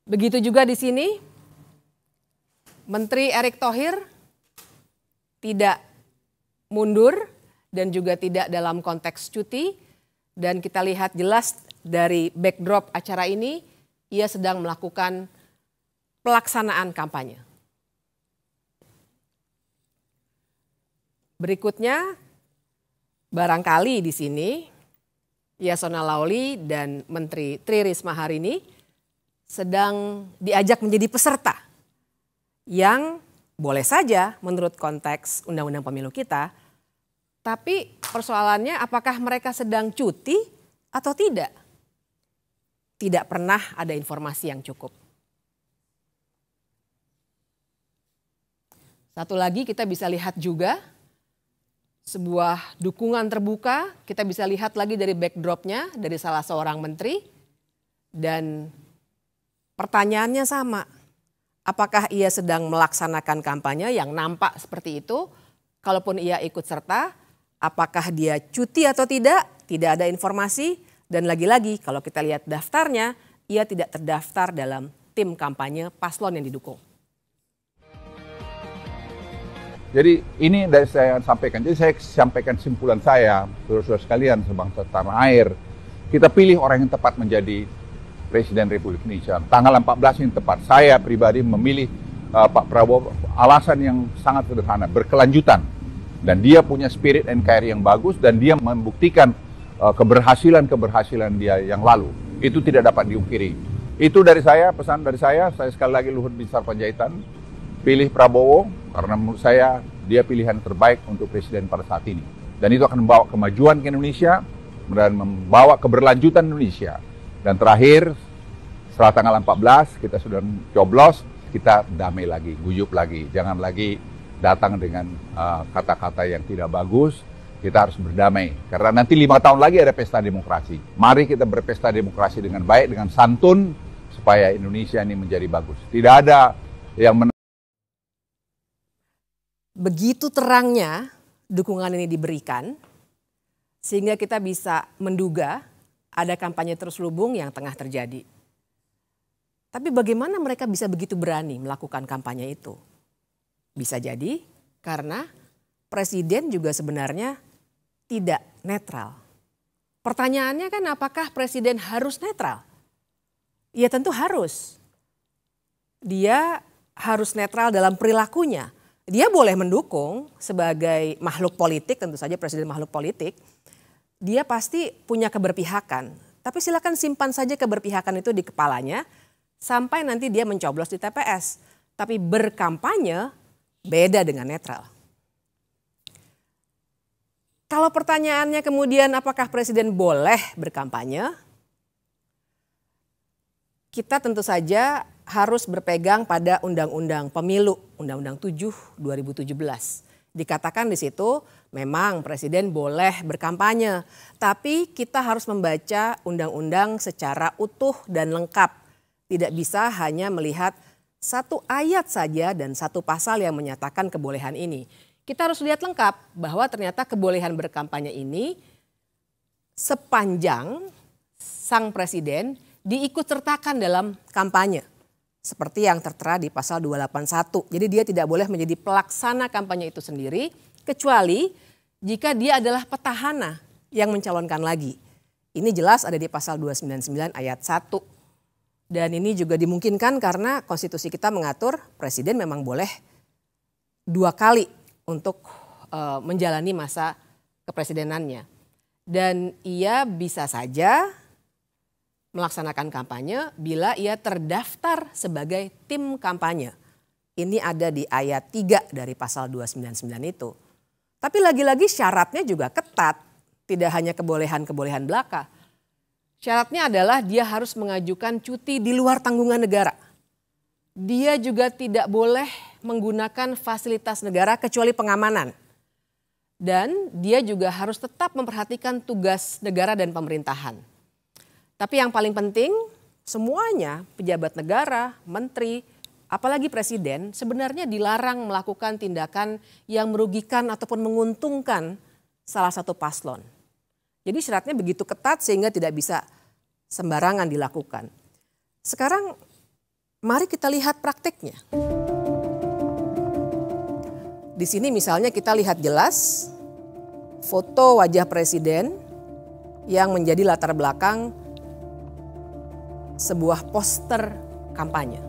Speaker 16: Begitu juga di sini Menteri Erick Thohir tidak mundur dan juga tidak dalam konteks cuti dan kita lihat jelas dari backdrop acara ini, ia sedang melakukan pelaksanaan kampanye. Berikutnya, barangkali di sini Yasona Lawli dan Menteri Tri Risma hari ini sedang diajak menjadi peserta yang boleh saja menurut konteks Undang-Undang Pemilu kita, tapi persoalannya apakah mereka sedang cuti atau tidak? Tidak pernah ada informasi yang cukup. Satu lagi kita bisa lihat juga sebuah dukungan terbuka, kita bisa lihat lagi dari backdropnya dari salah seorang menteri, dan pertanyaannya sama. Apakah ia sedang melaksanakan kampanye yang nampak seperti itu? Kalaupun ia ikut serta, apakah dia cuti atau tidak? Tidak ada informasi. Dan lagi-lagi kalau kita lihat daftarnya, ia tidak terdaftar dalam tim kampanye paslon yang didukung.
Speaker 21: Jadi ini dari saya sampaikan. Jadi saya sampaikan simpulan saya, saudara-saudara sekalian sebangsa tanah air. Kita pilih orang yang tepat menjadi Presiden Republik Indonesia. Tanggal 14 yang tepat. Saya pribadi memilih Pak Prabowo alasan yang sangat sederhana, berkelanjutan. Dan dia punya spirit NKRI yang bagus dan dia membuktikan keberhasilan dia yang lalu. Itu tidak dapat diungkiri. Itu dari saya, pesan dari saya sekali lagi Luhut Binsar Panjaitan, pilih Prabowo karena menurut saya dia pilihan terbaik untuk presiden pada saat ini. Dan itu akan membawa kemajuan ke Indonesia dan membawa keberlanjutan Indonesia. Dan terakhir, setelah tanggal 14 kita sudah coblos, kita damai lagi, guyup lagi. Jangan lagi datang dengan kata-kata yang tidak bagus. Kita harus berdamai. Karena nanti 5 tahun lagi ada pesta demokrasi. Mari kita berpesta demokrasi dengan baik, dengan santun, supaya Indonesia ini menjadi bagus. Tidak ada yang
Speaker 16: begitu terangnya dukungan ini diberikan, sehingga kita bisa menduga ada kampanye terselubung yang tengah terjadi. Tapi bagaimana mereka bisa begitu berani melakukan kampanye itu? Bisa jadi karena presiden juga sebenarnya tidak netral. Pertanyaannya kan apakah presiden harus netral? Ya tentu harus. Dia harus netral dalam perilakunya. Dia boleh mendukung sebagai makhluk politik, tentu saja presiden makhluk politik. Dia pasti punya keberpihakan. Tapi silakan simpan saja keberpihakan itu di kepalanya sampai nanti dia mencoblos di TPS. Tapi berkampanye beda dengan netral. Kalau pertanyaannya kemudian apakah presiden boleh berkampanye? Kita tentu saja harus berpegang pada Undang-Undang Pemilu, Undang-Undang 7 2017. Dikatakan di situ memang presiden boleh berkampanye, tapi kita harus membaca undang-undang secara utuh dan lengkap. Tidak bisa hanya melihat satu ayat saja dan satu pasal yang menyatakan kebolehan ini. Kita harus lihat lengkap bahwa ternyata kebolehan berkampanye ini sepanjang sang presiden diikutsertakan dalam kampanye. Seperti yang tertera di pasal 281. Jadi dia tidak boleh menjadi pelaksana kampanye itu sendiri kecuali jika dia adalah petahana yang mencalonkan lagi. Ini jelas ada di pasal 299 ayat 1. Dan ini juga dimungkinkan karena konstitusi kita mengatur presiden memang boleh 2 kali untuk menjalani masa kepresidenannya. Dan ia bisa saja melaksanakan kampanye bila ia terdaftar sebagai tim kampanye. Ini ada di ayat 3 dari pasal 299 itu. Tapi lagi-lagi syaratnya juga ketat. Tidak hanya kebolehan-kebolehan belaka. Syaratnya adalah dia harus mengajukan cuti di luar tanggungan negara. Dia juga tidak boleh menggunakan fasilitas negara kecuali pengamanan. Dan dia juga harus tetap memperhatikan tugas negara dan pemerintahan. Tapi yang paling penting semuanya pejabat negara, menteri, apalagi presiden sebenarnya dilarang melakukan tindakan yang merugikan ataupun menguntungkan salah satu paslon. Jadi syaratnya begitu ketat sehingga tidak bisa sembarangan dilakukan. Sekarang mari kita lihat praktiknya. Di sini misalnya kita lihat jelas foto wajah presiden yang menjadi latar belakang sebuah poster kampanye.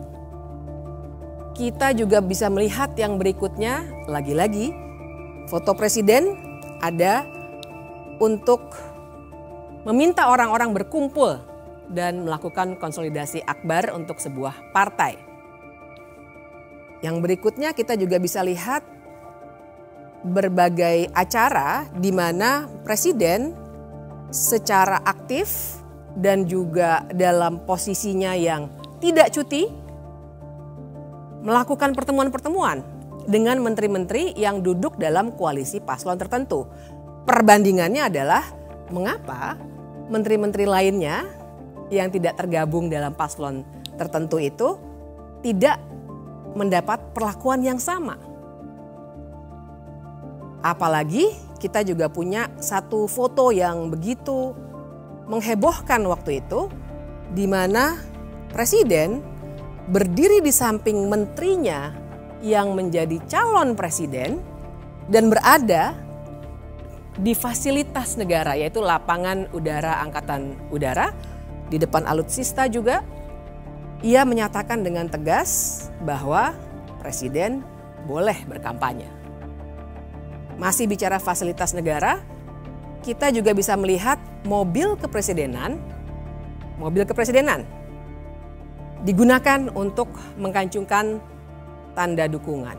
Speaker 16: Kita juga bisa melihat yang berikutnya, lagi-lagi foto presiden ada untuk meminta orang-orang berkumpul dan melakukan konsolidasi akbar untuk sebuah partai. Yang berikutnya kita juga bisa lihat berbagai acara di mana presiden secara aktif dan juga dalam posisinya yang tidak cuti melakukan pertemuan-pertemuan dengan menteri-menteri yang duduk dalam koalisi paslon tertentu. Perbandingannya adalah mengapa menteri-menteri lainnya yang tidak tergabung dalam paslon tertentu itu tidak mendapat perlakuan yang sama. Apalagi kita juga punya satu foto yang begitu menghebohkan waktu itu, di mana presiden berdiri di samping menterinya yang menjadi calon presiden dan berada di fasilitas negara, yaitu lapangan udara Angkatan Udara di depan alutsista juga. Ia menyatakan dengan tegas bahwa presiden boleh berkampanye. Masih bicara fasilitas negara, kita juga bisa melihat mobil kepresidenan digunakan untuk mengkancungkan tanda dukungan.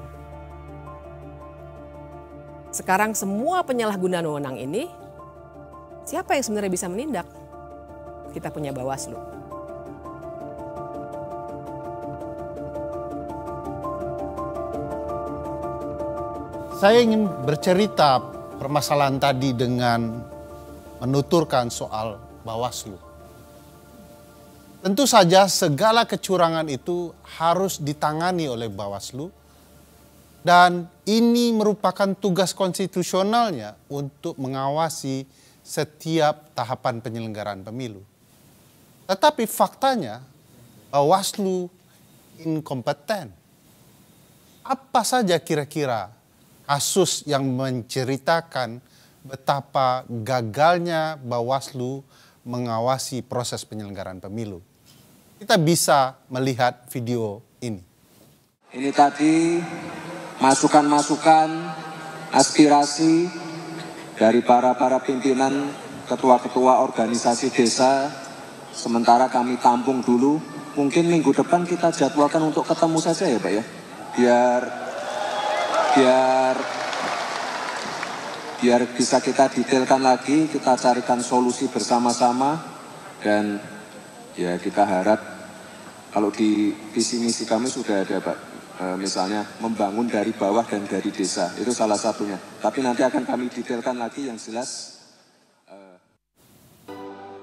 Speaker 16: Sekarang semua penyalahgunaan wewenang ini, siapa yang sebenarnya bisa menindak? Kita punya Bawaslu.
Speaker 3: Saya ingin bercerita permasalahan tadi dengan menuturkan soal Bawaslu. Tentu saja segala kecurangan itu harus ditangani oleh Bawaslu dan ini merupakan tugas konstitusionalnya untuk mengawasi setiap tahapan penyelenggaraan pemilu. Tetapi faktanya Bawaslu inkompeten. Apa saja kira-kira kasus yang menceritakan betapa gagalnya Bawaslu mengawasi proses penyelenggaraan pemilu? Kita bisa melihat video ini.
Speaker 2: Ini tadi masukan-masukan, aspirasi dari para pimpinan, ketua-ketua organisasi desa. Sementara kami tampung dulu. Mungkin minggu depan kita jadwalkan untuk ketemu saja ya Pak ya. Biar bisa kita detailkan lagi, kita carikan solusi bersama-sama. Dan ya kita harap kalau di visi misi kami sudah ada Pak, misalnya membangun dari bawah dan dari desa, itu salah satunya. Tapi nanti akan kami detailkan lagi yang jelas.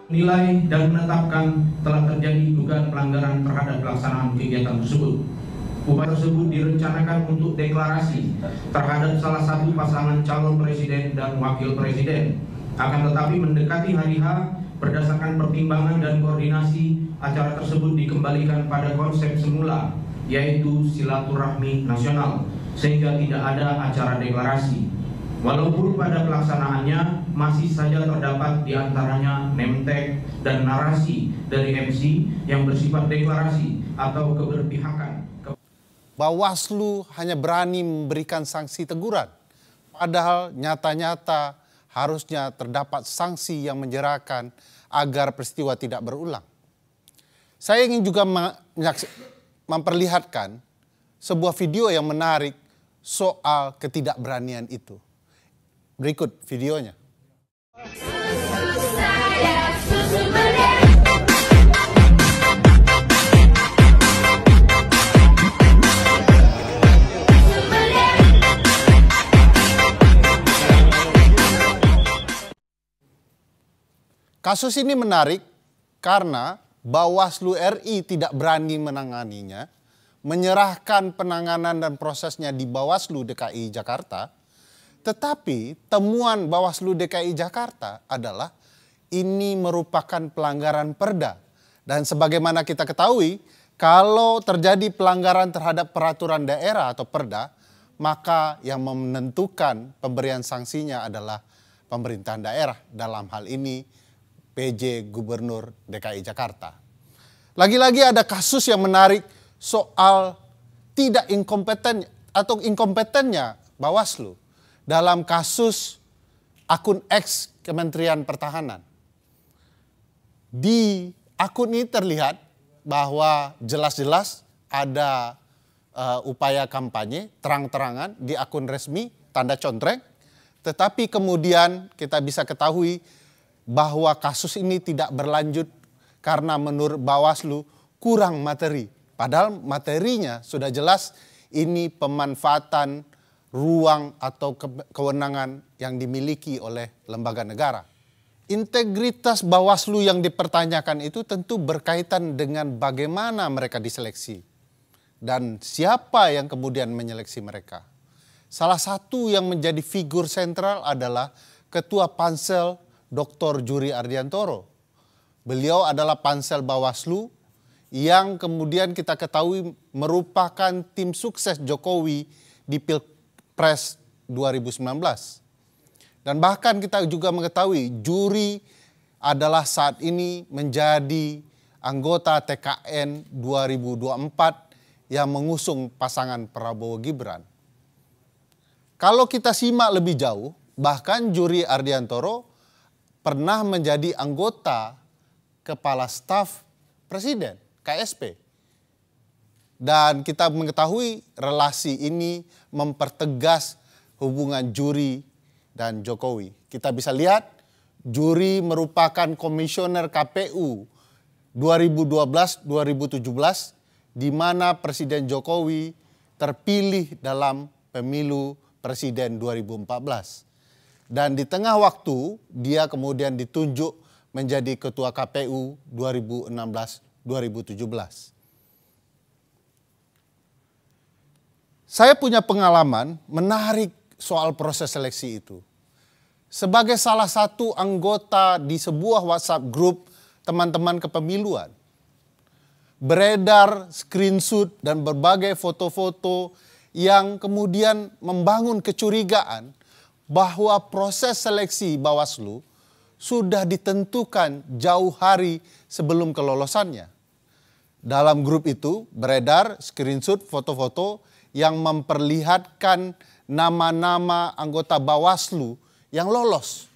Speaker 13: Nilai dan menetapkan telah terjadi dugaan pelanggaran terhadap pelaksanaan kegiatan tersebut. Upaya tersebut direncanakan untuk deklarasi terhadap salah satu pasangan calon presiden dan wakil presiden. Akan tetapi mendekati hari H, berdasarkan pertimbangan dan koordinasi, acara tersebut dikembalikan pada konsep semula, yaitu silaturahmi nasional, sehingga tidak ada acara deklarasi. Walaupun pada pelaksanaannya masih saja terdapat diantaranya name tag dan narasi dari MC yang bersifat deklarasi atau keberpihakan.
Speaker 3: Bawaslu hanya berani memberikan sanksi teguran, padahal nyata-nyata harusnya terdapat sanksi yang menjerahkan agar peristiwa tidak berulang. Saya ingin juga memperlihatkan sebuah video yang menarik soal ketidakberanian itu. Berikut videonya. Kasus ini menarik karena Bawaslu RI tidak berani menanganinya, menyerahkan penanganan dan prosesnya di Bawaslu DKI Jakarta. Tetapi temuan Bawaslu DKI Jakarta adalah ini merupakan pelanggaran perda. Dan sebagaimana kita ketahui, kalau terjadi pelanggaran terhadap peraturan daerah atau perda, maka yang menentukan pemberian sanksinya adalah pemerintahan daerah, dalam hal ini PJ Gubernur DKI Jakarta. Lagi-lagi ada kasus yang menarik soal tidak inkompeten atau inkompetennya Bawaslu dalam kasus akun X Kementerian Pertahanan. Di akun ini terlihat bahwa jelas-jelas ada upaya kampanye terang-terangan di akun resmi, tanda contreng. Tetapi kemudian kita bisa ketahui bahwa kasus ini tidak berlanjut karena menurut Bawaslu kurang materi. Padahal materinya sudah jelas ini pemanfaatan ruang atau kewenangan yang dimiliki oleh lembaga negara. Integritas Bawaslu yang dipertanyakan itu tentu berkaitan dengan bagaimana mereka diseleksi dan siapa yang kemudian menyeleksi mereka. Salah satu yang menjadi figur sentral adalah Ketua Pansel Dr. Juri Ardiantoro. Beliau adalah Pansel Bawaslu yang kemudian kita ketahui merupakan tim sukses Jokowi di Pilpres 2019. Dan bahkan kita juga mengetahui juri adalah saat ini menjadi anggota TKN 2024 yang mengusung pasangan Prabowo Gibran. Kalau kita simak lebih jauh, bahkan Juri Ardiantoro pernah menjadi anggota Kepala Staf Presiden, KSP. Dan kita mengetahui relasi ini mempertegas hubungan Juri dan Jokowi. Kita bisa lihat Juri merupakan komisioner KPU 2012-2017 di mana Presiden Jokowi terpilih dalam pemilu Presiden 2014. Dan di tengah waktu dia kemudian ditunjuk menjadi Ketua KPU 2016-2017. Saya punya pengalaman menarik soal proses seleksi itu. Sebagai salah satu anggota di sebuah WhatsApp grup teman-teman kepemiluan, beredar screenshot dan berbagai foto-foto yang kemudian membangun kecurigaan bahwa proses seleksi Bawaslu sudah ditentukan jauh hari sebelum kelolosannya. Dalam grup itu beredar screenshot foto-foto yang memperlihatkan nama-nama anggota Bawaslu yang lolos.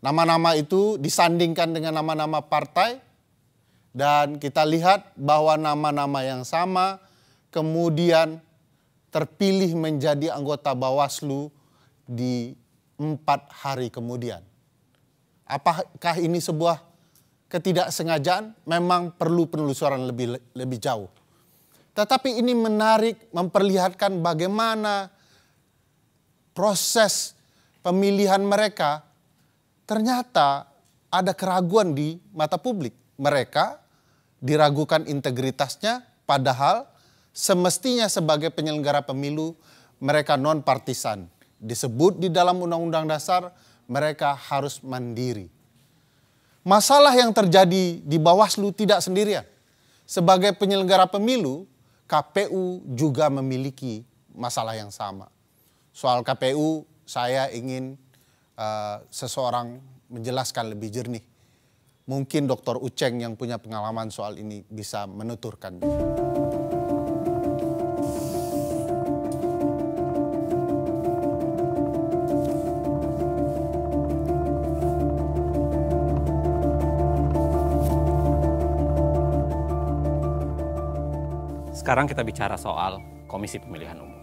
Speaker 3: Nama-nama itu disandingkan dengan nama-nama partai dan kita lihat bahwa nama-nama yang sama kemudian terpilih menjadi anggota Bawaslu di 4 hari kemudian. Apakah ini sebuah ketidaksengajaan? Memang perlu penelusuran lebih jauh. Tetapi ini menarik memperlihatkan bagaimana proses pemilihan mereka ternyata ada keraguan di mata publik. Mereka diragukan integritasnya padahal semestinya sebagai penyelenggara pemilu mereka non-partisan. Disebut di dalam Undang-Undang Dasar mereka harus mandiri. Masalah yang terjadi di Bawaslu tidak sendirian. Sebagai penyelenggara pemilu, KPU juga memiliki masalah yang sama. Soal KPU, saya ingin seseorang menjelaskan lebih jernih. Mungkin Dr. Uceng yang punya pengalaman soal ini bisa menuturkan.
Speaker 1: Sekarang kita bicara soal Komisi Pemilihan Umum.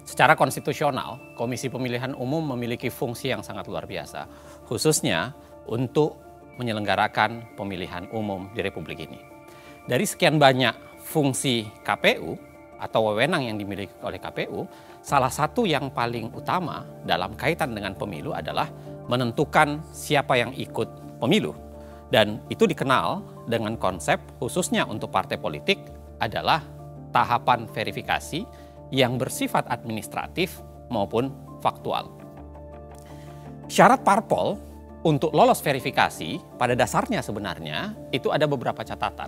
Speaker 1: Secara konstitusional, Komisi Pemilihan Umum memiliki fungsi yang sangat luar biasa, khususnya untuk menyelenggarakan pemilihan umum di Republik ini. Dari sekian banyak fungsi KPU atau wewenang yang dimiliki oleh KPU, salah satu yang paling utama dalam kaitan dengan pemilu adalah menentukan siapa yang ikut pemilu. Dan itu dikenal dengan konsep khususnya untuk partai politik adalah tahapan verifikasi yang bersifat administratif maupun faktual. Syarat parpol untuk lolos verifikasi pada dasarnya sebenarnya itu ada beberapa catatan.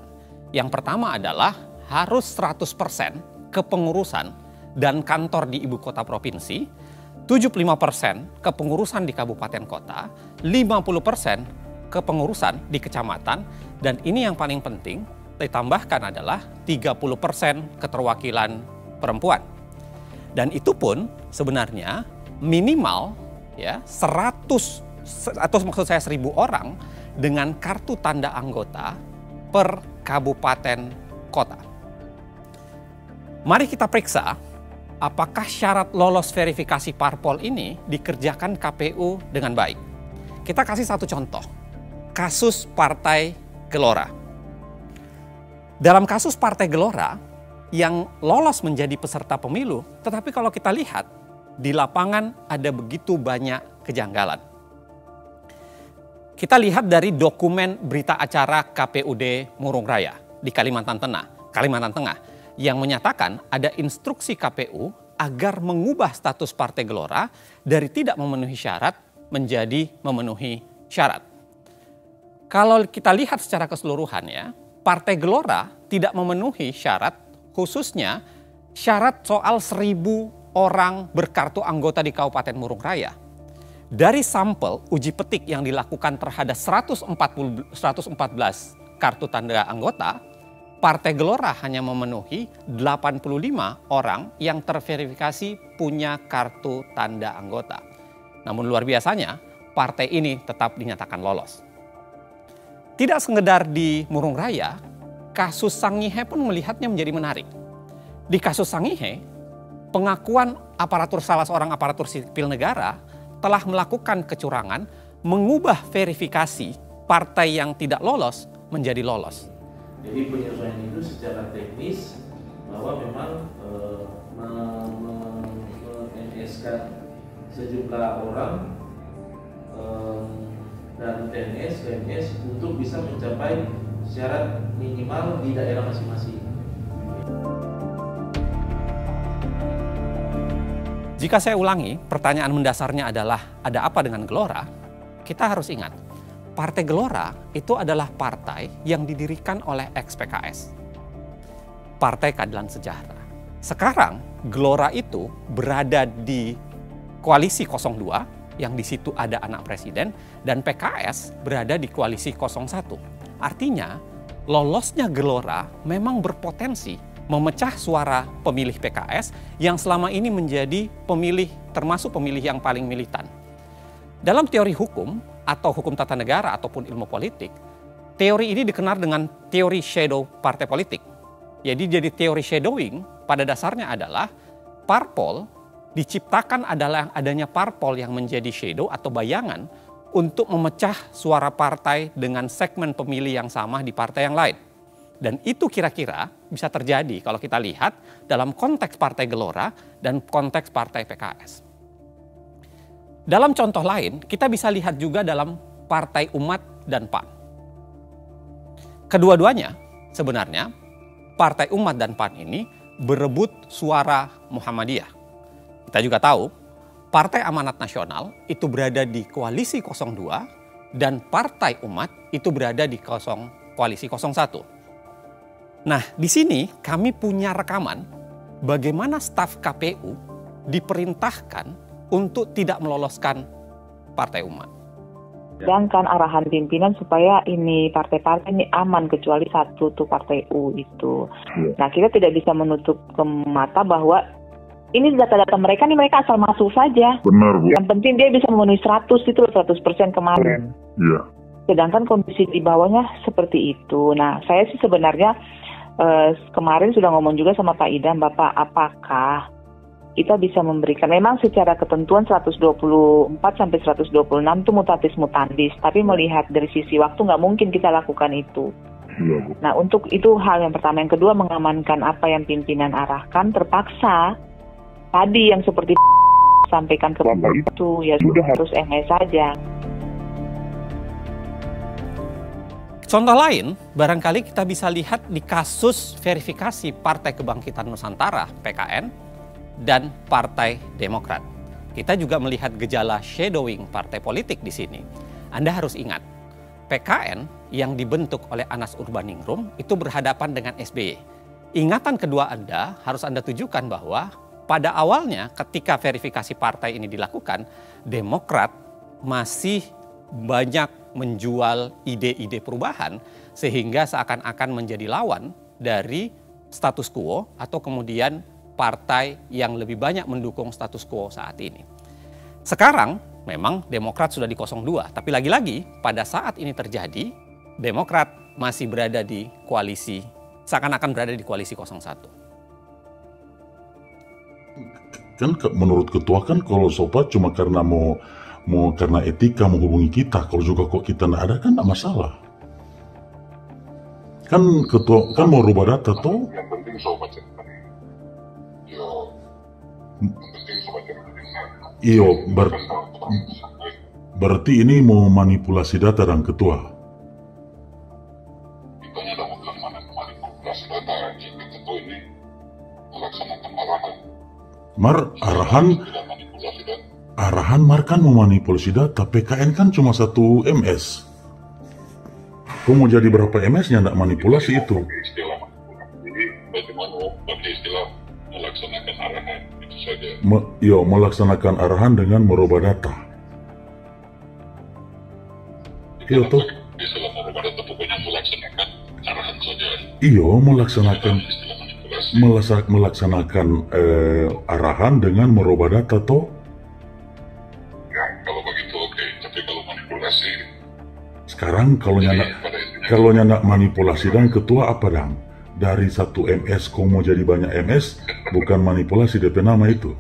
Speaker 1: Yang pertama adalah harus 100% kepengurusan dan kantor di ibu kota provinsi, 75% kepengurusan di kabupaten kota, 50% kepengurusan di kecamatan, dan ini yang paling penting, ditambahkan adalah 30% keterwakilan perempuan. Dan itu pun sebenarnya minimal ya 100 atau maksud saya 1.000 orang dengan kartu tanda anggota per kabupaten kota. Mari kita periksa apakah syarat lolos verifikasi parpol ini dikerjakan KPU dengan baik. Kita kasih satu contoh, kasus Partai Gelora. Dalam kasus Partai Gelora yang lolos menjadi peserta pemilu, tetapi kalau kita lihat di lapangan ada begitu banyak kejanggalan. Kita lihat dari dokumen berita acara KPUD Murung Raya di Kalimantan Tengah yang menyatakan ada instruksi KPU agar mengubah status Partai Gelora dari tidak memenuhi syarat menjadi memenuhi syarat. Kalau kita lihat secara keseluruhan ya, Partai Gelora tidak memenuhi syarat, khususnya syarat soal 1.000 orang berkartu anggota di Kabupaten Murung Raya. Dari sampel uji petik yang dilakukan terhadap 114 kartu tanda anggota, Partai Gelora hanya memenuhi 85 orang yang terverifikasi punya kartu tanda anggota. Namun luar biasanya, partai ini tetap dinyatakan lolos. Tidak sekedar di Murung Raya, kasus Sangihe pun melihatnya menjadi menarik. Di kasus Sangihe, pengakuan salah seorang aparatur sipil negara telah melakukan kecurangan, mengubah verifikasi partai yang tidak lolos menjadi lolos.
Speaker 7: Jadi penyesuaian itu secara teknis bahwa memang men-NS sejumlah orang dan PNS untuk bisa mencapai syarat minimal di daerah masing-masing.
Speaker 1: Jika saya ulangi, pertanyaan mendasarnya adalah ada apa dengan Gelora? Kita harus ingat, Partai Gelora itu adalah partai yang didirikan oleh ex-PKS. Partai Keadilan Sejahtera. Sekarang Gelora itu berada di koalisi 02, yang di situ ada anak presiden, dan PKS berada di koalisi 01. Artinya, lolosnya Gelora memang berpotensi memecah suara pemilih PKS yang selama ini menjadi termasuk pemilih yang paling militan. Dalam teori hukum atau hukum tata negara ataupun ilmu politik, teori ini dikenal dengan teori shadow partai politik. Jadi teori shadowing pada dasarnya adalah parpol diciptakan adalah adanya parpol yang menjadi shadow atau bayangan untuk memecah suara partai dengan segmen pemilih yang sama di partai yang lain. Dan itu kira-kira bisa terjadi kalau kita lihat dalam konteks Partai Gelora dan konteks Partai PKS. Dalam contoh lain, kita bisa lihat juga dalam Partai Umat dan PAN. Kedua-duanya sebenarnya Partai Umat dan PAN ini berebut suara Muhammadiyah. Kita juga tahu Partai Amanat Nasional itu berada di koalisi 02 dan Partai Umat itu berada di koalisi 01. Nah, di sini kami punya rekaman bagaimana staf KPU diperintahkan untuk tidak meloloskan Partai Umat.
Speaker 22: Sedangkan arahan pimpinan supaya ini partai-partai ini aman kecuali satu tuh Partai U itu. Nah, kita tidak bisa menutup ke mata bahwa ini data-data mereka nih, mereka asal masuk saja.
Speaker 15: Benar, Bu.
Speaker 22: Yang penting dia bisa memenuhi 100% kemarin.
Speaker 15: Iya.
Speaker 22: Sedangkan kondisi di bawahnya seperti itu. Nah, saya sih sebenarnya kemarin sudah ngomong juga sama Pak Idam, Bapak, apakah kita bisa memberikan, memang secara ketentuan 124 sampai 126 itu mutatis mutandis, tapi melihat dari sisi waktu nggak mungkin kita lakukan itu.
Speaker 15: Iya, Bu.
Speaker 22: Nah, untuk itu hal yang pertama. Yang kedua, mengamankan apa yang pimpinan arahkan, terpaksa tadi yang seperti sampaikan ke Bapak itu, ya sudah harus MS saja.
Speaker 1: Contoh lain, barangkali kita bisa lihat di kasus verifikasi Partai Kebangkitan Nusantara, PKN, dan Partai Demokrat. Kita juga melihat gejala shadowing partai politik di sini. Anda harus ingat, PKN yang dibentuk oleh Anas Urbaningrum itu berhadapan dengan SBY. Ingatan kedua Anda harus Anda tujukan bahwa pada awalnya ketika verifikasi partai ini dilakukan, Demokrat masih banyak menjual ide-ide perubahan sehingga seakan-akan menjadi lawan dari status quo atau kemudian partai yang lebih banyak mendukung status quo saat ini. Sekarang memang Demokrat sudah di 02, tapi lagi-lagi pada saat ini terjadi, Demokrat masih berada di koalisi, seakan-akan berada di koalisi 01.
Speaker 15: Kan menurut ketua kan kalau sobat cuma karena mau karena etika menghubungi kita, kalau juga kok kita nggak ada kan nggak masalah. Kan ketua kan mau rubah data tuh. Yang penting sobat berarti ini mau manipulasi data dan ketua. Kita tidak bukan manipulasi data, jika ketua ini melaksanakan arahan kan memanipulasi data. PKN kan cuma 1 MS. Kau mau jadi berapa MS-nya tidak manipulasi itu. Jadi bagaimana pakai istilah melaksanakan arahan itu saja. Melaksanakan arahan dengan merubah data. Iya toh. Istilah merubah data pokoknya melaksanakan arahan saja. Iya, melaksanakan arahan dengan merubah data toh. Ya, kalau begitu oke. Tapi kalau manipulasi. Sekarang kalau nyandak manipulasi dan ketua apa dang? Dari 1 MS kau mau jadi banyak MS, bukan manipulasi DP nama itu.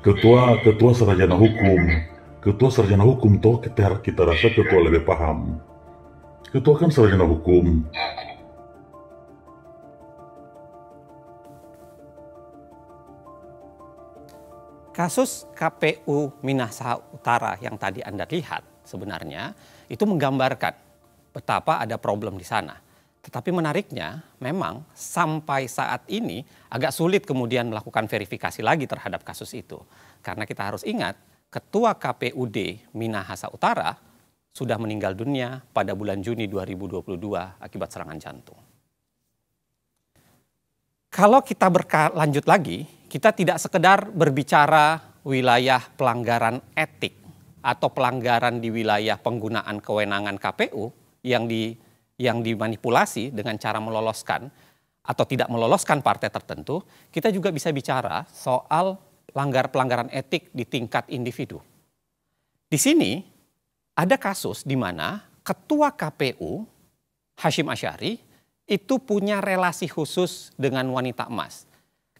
Speaker 15: Ketua sarjana hukum. Ketua sarjana hukum toh kita rasa ketua lebih paham. Ketua kan sarjana hukum.
Speaker 1: Kasus KPU Minahasa Utara yang tadi Anda lihat sebenarnya itu menggambarkan betapa ada problem di sana. Tetapi menariknya memang sampai saat ini agak sulit kemudian melakukan verifikasi lagi terhadap kasus itu. Karena kita harus ingat Ketua KPUD Minahasa Utara sudah meninggal dunia pada bulan Juni 2022 akibat serangan jantung. Kalau kita lanjut lagi, kita tidak sekedar berbicara wilayah pelanggaran etik atau pelanggaran di wilayah penggunaan kewenangan KPU yang dimanipulasi dengan cara meloloskan atau tidak meloloskan partai tertentu, kita juga bisa bicara soal pelanggaran etik di tingkat individu. Di sini ada kasus di mana Ketua KPU Hashim Asyari itu punya relasi khusus dengan wanita emas.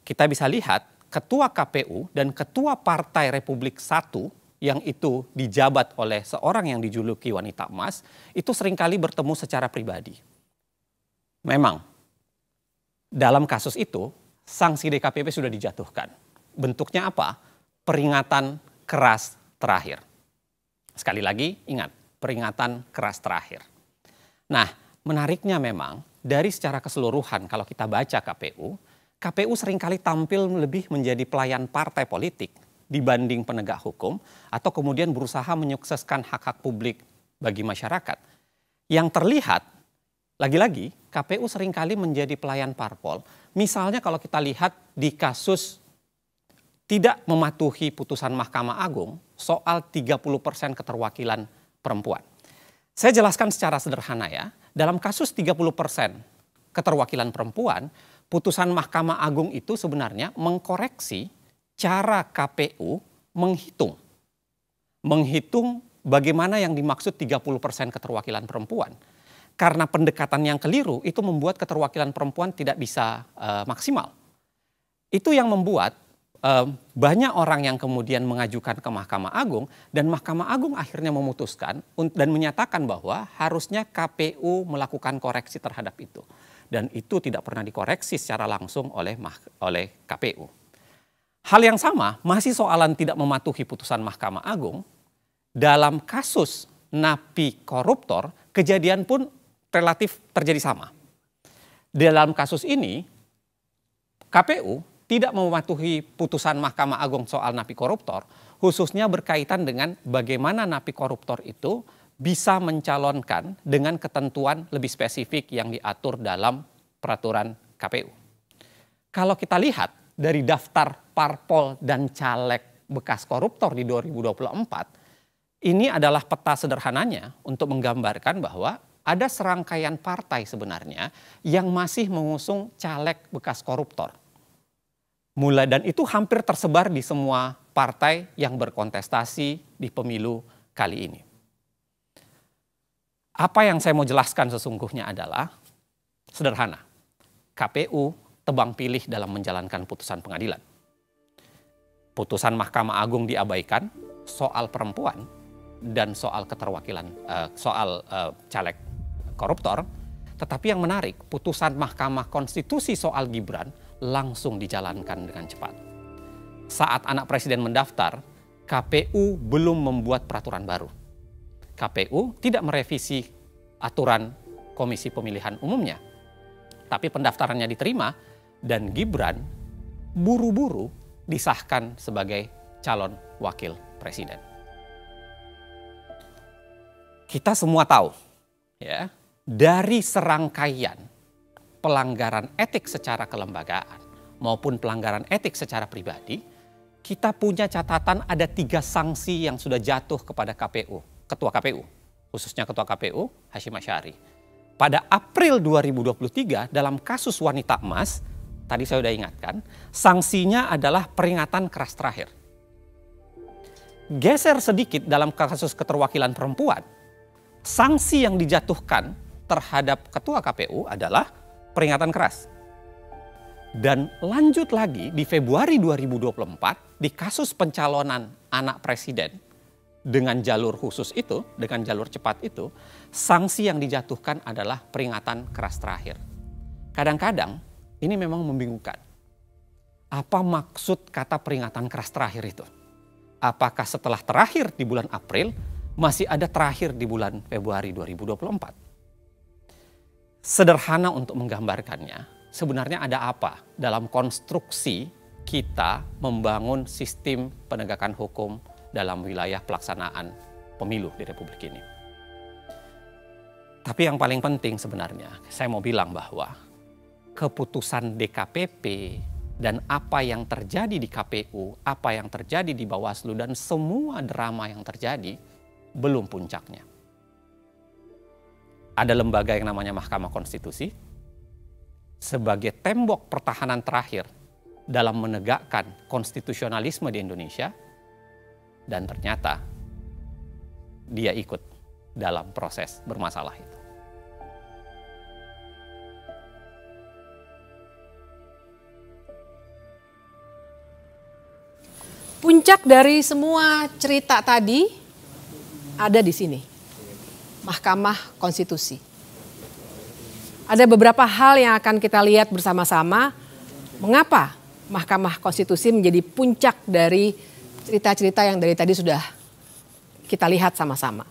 Speaker 1: Kita bisa lihat Ketua KPU dan Ketua Partai Republik I yang itu dijabat oleh seorang yang dijuluki wanita emas, itu seringkali bertemu secara pribadi. Memang, dalam kasus itu, sanksi DKPP sudah dijatuhkan. Bentuknya apa? Peringatan keras terakhir. Sekali lagi, ingat, peringatan keras terakhir. Nah, menariknya memang, dari secara keseluruhan kalau kita baca KPU seringkali tampil lebih menjadi pelayan partai politik dibanding penegak hukum atau kemudian berusaha menyukseskan hak-hak publik bagi masyarakat. Yang terlihat, lagi-lagi KPU seringkali menjadi pelayan parpol. Misalnya kalau kita lihat di kasus tidak mematuhi putusan Mahkamah Agung soal 30% keterwakilan perempuan. Saya jelaskan secara sederhana ya, dalam kasus 30% keterwakilan perempuan, putusan Mahkamah Agung itu sebenarnya mengkoreksi cara KPU menghitung bagaimana yang dimaksud 30% keterwakilan perempuan. Karena pendekatan yang keliru itu membuat keterwakilan perempuan tidak bisa maksimal. Itu yang membuat banyak orang yang kemudian mengajukan ke Mahkamah Agung dan Mahkamah Agung akhirnya memutuskan dan menyatakan bahwa harusnya KPU melakukan koreksi terhadap itu. Dan itu tidak pernah dikoreksi secara langsung oleh KPU. Hal yang sama masih soalan tidak mematuhi putusan Mahkamah Agung. Dalam kasus napi koruptor, kejadian pun relatif terjadi sama. Dalam kasus ini, KPU tidak mematuhi putusan Mahkamah Agung soal napi koruptor, khususnya berkaitan dengan bagaimana napi koruptor itu bisa mencalonkan dengan ketentuan lebih spesifik yang diatur dalam peraturan KPU. Kalau kita lihat dari daftar parpol dan caleg bekas koruptor di 2024, ini adalah peta sederhananya untuk menggambarkan bahwa ada serangkaian partai sebenarnya yang masih mengusung caleg bekas koruptor. Dan itu hampir tersebar di semua partai yang berkontestasi di pemilu kali ini. Apa yang saya mau jelaskan sesungguhnya adalah sederhana. KPU tebang pilih dalam menjalankan putusan pengadilan. Putusan Mahkamah Agung diabaikan soal perempuan dan soal keterwakilan, soal caleg koruptor. Tetapi yang menarik, putusan Mahkamah Konstitusi soal Gibran langsung dijalankan dengan cepat. Saat anak presiden mendaftar, KPU belum membuat peraturan baru. KPU tidak merevisi aturan Komisi Pemilihan Umumnya. Tapi pendaftarannya diterima dan Gibran buru-buru disahkan sebagai calon wakil presiden. Kita semua tahu ya, dari serangkaian pelanggaran etik secara kelembagaan maupun pelanggaran etik secara pribadi, kita punya catatan ada 3 sanksi yang sudah jatuh kepada KPU, Ketua KPU, khususnya Ketua KPU Hashim Asy'ari. Pada April 2023 dalam kasus wanita emas, tadi saya sudah ingatkan, sanksinya adalah peringatan keras terakhir. Geser sedikit dalam kasus keterwakilan perempuan, sanksi yang dijatuhkan terhadap Ketua KPU adalah peringatan keras. Dan lanjut lagi di Februari 2024 di kasus pencalonan anak presiden dengan jalur khusus itu, dengan jalur cepat itu, sanksi yang dijatuhkan adalah peringatan keras terakhir. Kadang-kadang ini memang membingungkan. Apa maksud kata peringatan keras terakhir itu? Apakah setelah terakhir di bulan April masih ada terakhir di bulan Februari 2024? Sederhana untuk menggambarkannya, sebenarnya ada apa dalam konstruksi kita membangun sistem penegakan hukum dalam wilayah pelaksanaan pemilu di Republik ini. Tapi yang paling penting sebenarnya, saya mau bilang bahwa keputusan DKPP dan apa yang terjadi di KPU, apa yang terjadi di Bawaslu, dan semua drama yang terjadi belum puncaknya. Ada lembaga yang namanya Mahkamah Konstitusi sebagai tembok pertahanan terakhir dalam menegakkan konstitusionalisme di Indonesia, dan ternyata dia ikut dalam proses bermasalah itu.
Speaker 16: Puncak dari semua cerita tadi ada di sini, Mahkamah Konstitusi. Ada beberapa hal yang akan kita lihat bersama-sama, mengapa Mahkamah Konstitusi menjadi puncak dari cerita-cerita yang dari tadi sudah kita lihat sama-sama.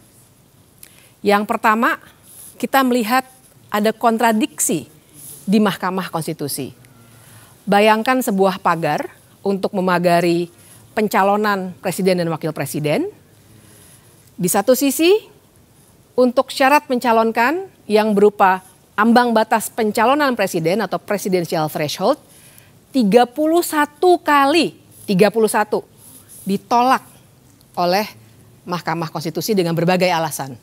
Speaker 16: Yang pertama, kita melihat ada kontradiksi di Mahkamah Konstitusi. Bayangkan sebuah pagar untuk memagari pencalonan presiden dan wakil presiden. Di satu sisi, untuk syarat mencalonkan yang berupa ambang batas pencalonan presiden atau presidential threshold 31 kali, 31 ditolak oleh Mahkamah Konstitusi dengan berbagai alasan.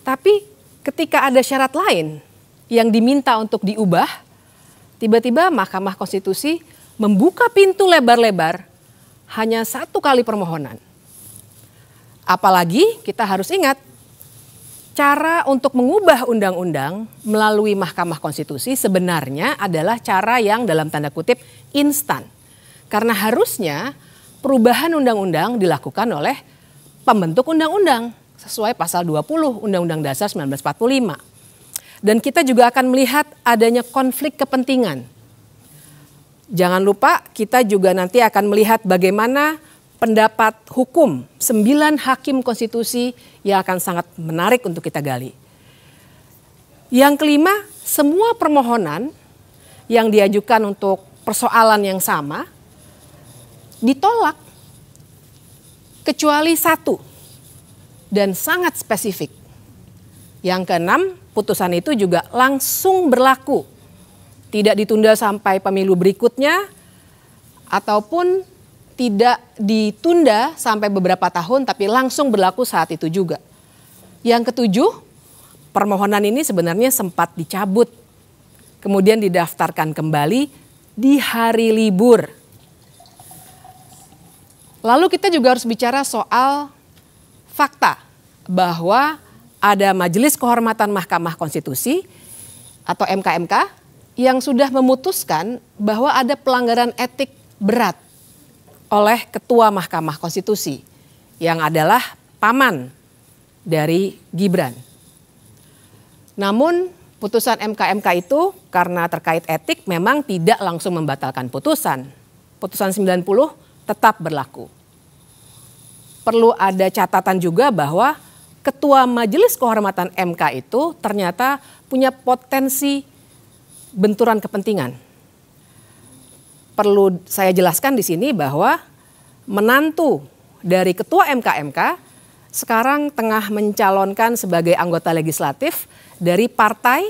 Speaker 16: Tapi ketika ada syarat lain yang diminta untuk diubah, tiba-tiba Mahkamah Konstitusi membuka pintu lebar-lebar hanya 1 kali permohonan. Apalagi kita harus ingat, cara untuk mengubah undang-undang melalui Mahkamah Konstitusi sebenarnya adalah cara yang dalam tanda kutip instan. Karena harusnya perubahan undang-undang dilakukan oleh pembentuk undang-undang sesuai pasal 20 Undang-Undang Dasar 1945. Dan kita juga akan melihat adanya konflik kepentingan. Jangan lupa kita juga nanti akan melihat bagaimana pendapat hukum 9 hakim konstitusi yang akan sangat menarik untuk kita gali. Yang kelima, semua permohonan yang diajukan untuk persoalan yang sama ditolak kecuali 1 dan sangat spesifik. Yang keenam, putusan itu juga langsung berlaku. Tidak ditunda sampai pemilu berikutnya ataupun tidak ditunda sampai beberapa tahun tapi langsung berlaku saat itu juga. Yang ketujuh, permohonan ini sebenarnya sempat dicabut, kemudian didaftarkan kembali di hari libur. Lalu kita juga harus bicara soal fakta bahwa ada Majelis Kehormatan Mahkamah Konstitusi atau MKMK yang sudah memutuskan bahwa ada pelanggaran etik berat oleh Ketua Mahkamah Konstitusi yang adalah paman dari Gibran. Namun putusan MKMK itu karena terkait etik memang tidak langsung membatalkan putusan. Putusan 90 tetap berlaku. Perlu ada catatan juga bahwa Ketua Majelis Kehormatan MK itu ternyata punya potensi benturan kepentingan. Perlu saya jelaskan di sini bahwa menantu dari Ketua MKMK sekarang tengah mencalonkan sebagai anggota legislatif dari partai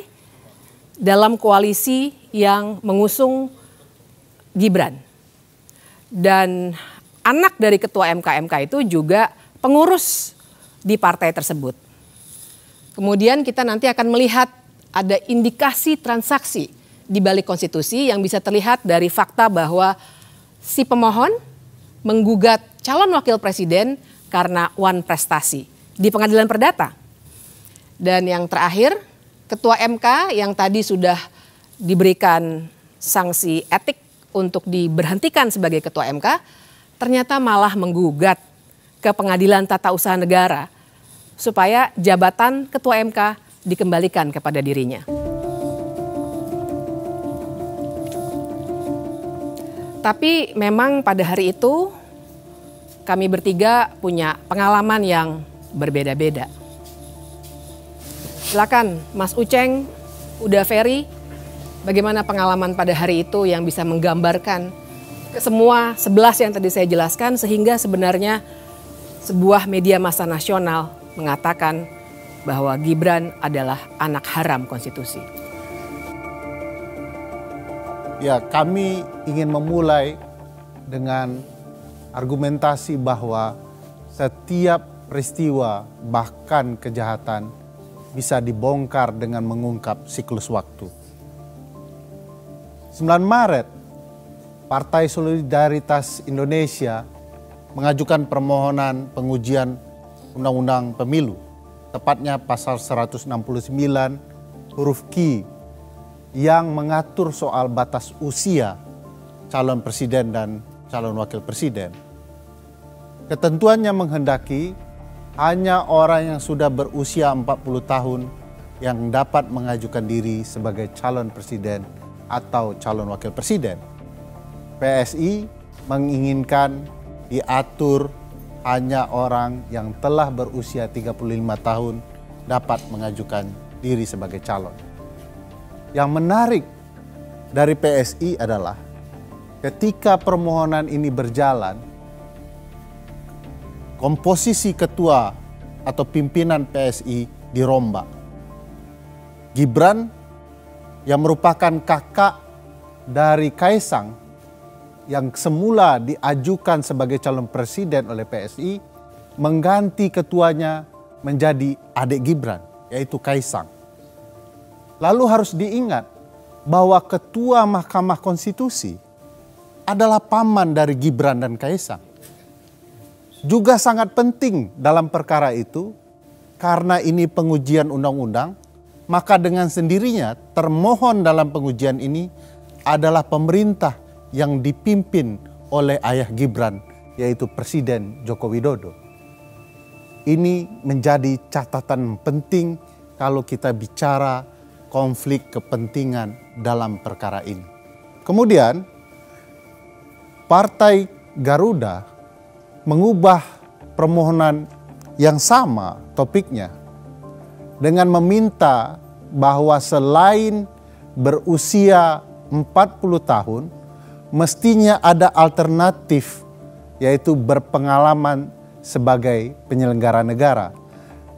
Speaker 16: dalam koalisi yang mengusung Gibran. Dan anak dari Ketua MKMK itu juga pengurus di partai tersebut. Kemudian kita nanti akan melihat ada indikasi transaksi di balik konstitusi yang bisa terlihat dari fakta bahwa si pemohon menggugat calon wakil presiden karena wan prestasi di pengadilan perdata. Dan yang terakhir, Ketua MK yang tadi sudah diberikan sanksi etik untuk diberhentikan sebagai Ketua MK, ternyata malah menggugat ke Pengadilan Tata Usaha Negara supaya jabatan Ketua MK dikembalikan kepada dirinya. Tapi memang pada hari itu kami bertiga punya pengalaman yang berbeda-beda. Silakan Mas Uceng, Uda Ferry, bagaimana pengalaman pada hari itu yang bisa menggambarkan semua 11 yang tadi saya jelaskan sehingga sebenarnya sebuah media massa nasional mengatakan bahwa Gibran adalah anak haram konstitusi.
Speaker 3: Ya, kami ingin memulai dengan argumentasi bahwa setiap peristiwa bahkan kejahatan bisa dibongkar dengan mengungkap siklus waktu. 9 Maret, Partai Solidaritas Indonesia mengajukan permohonan pengujian Undang-Undang Pemilu, tepatnya pasal 169 huruf Q yang mengatur soal batas usia calon presiden dan calon wakil presiden. Ketentuannya menghendaki hanya orang yang sudah berusia 40 tahun yang dapat mengajukan diri sebagai calon presiden atau calon wakil presiden. PSI menginginkan diatur hanya orang yang telah berusia 35 tahun dapat mengajukan diri sebagai calon. Yang menarik dari PSI adalah ketika permohonan ini berjalan, komposisi ketua atau pimpinan PSI dirombak. Gibran yang merupakan kakak dari Kaisang yang semula diajukan sebagai calon presiden oleh PSI mengganti ketuanya menjadi adik Gibran, yaitu Kaisang. Lalu harus diingat bahwa Ketua Mahkamah Konstitusi adalah paman dari Gibran dan Kaisang. Juga sangat penting dalam perkara itu karena ini pengujian undang-undang, maka dengan sendirinya termohon dalam pengujian ini adalah pemerintah yang dipimpin oleh ayah Gibran, yaitu Presiden Joko Widodo. Ini menjadi catatan penting kalau kita bicara konflik kepentingan dalam perkara ini. Kemudian Partai Garuda mengubah permohonan yang sama topiknya dengan meminta bahwa selain berusia 40 tahun mestinya ada alternatif, yaitu berpengalaman sebagai penyelenggara negara.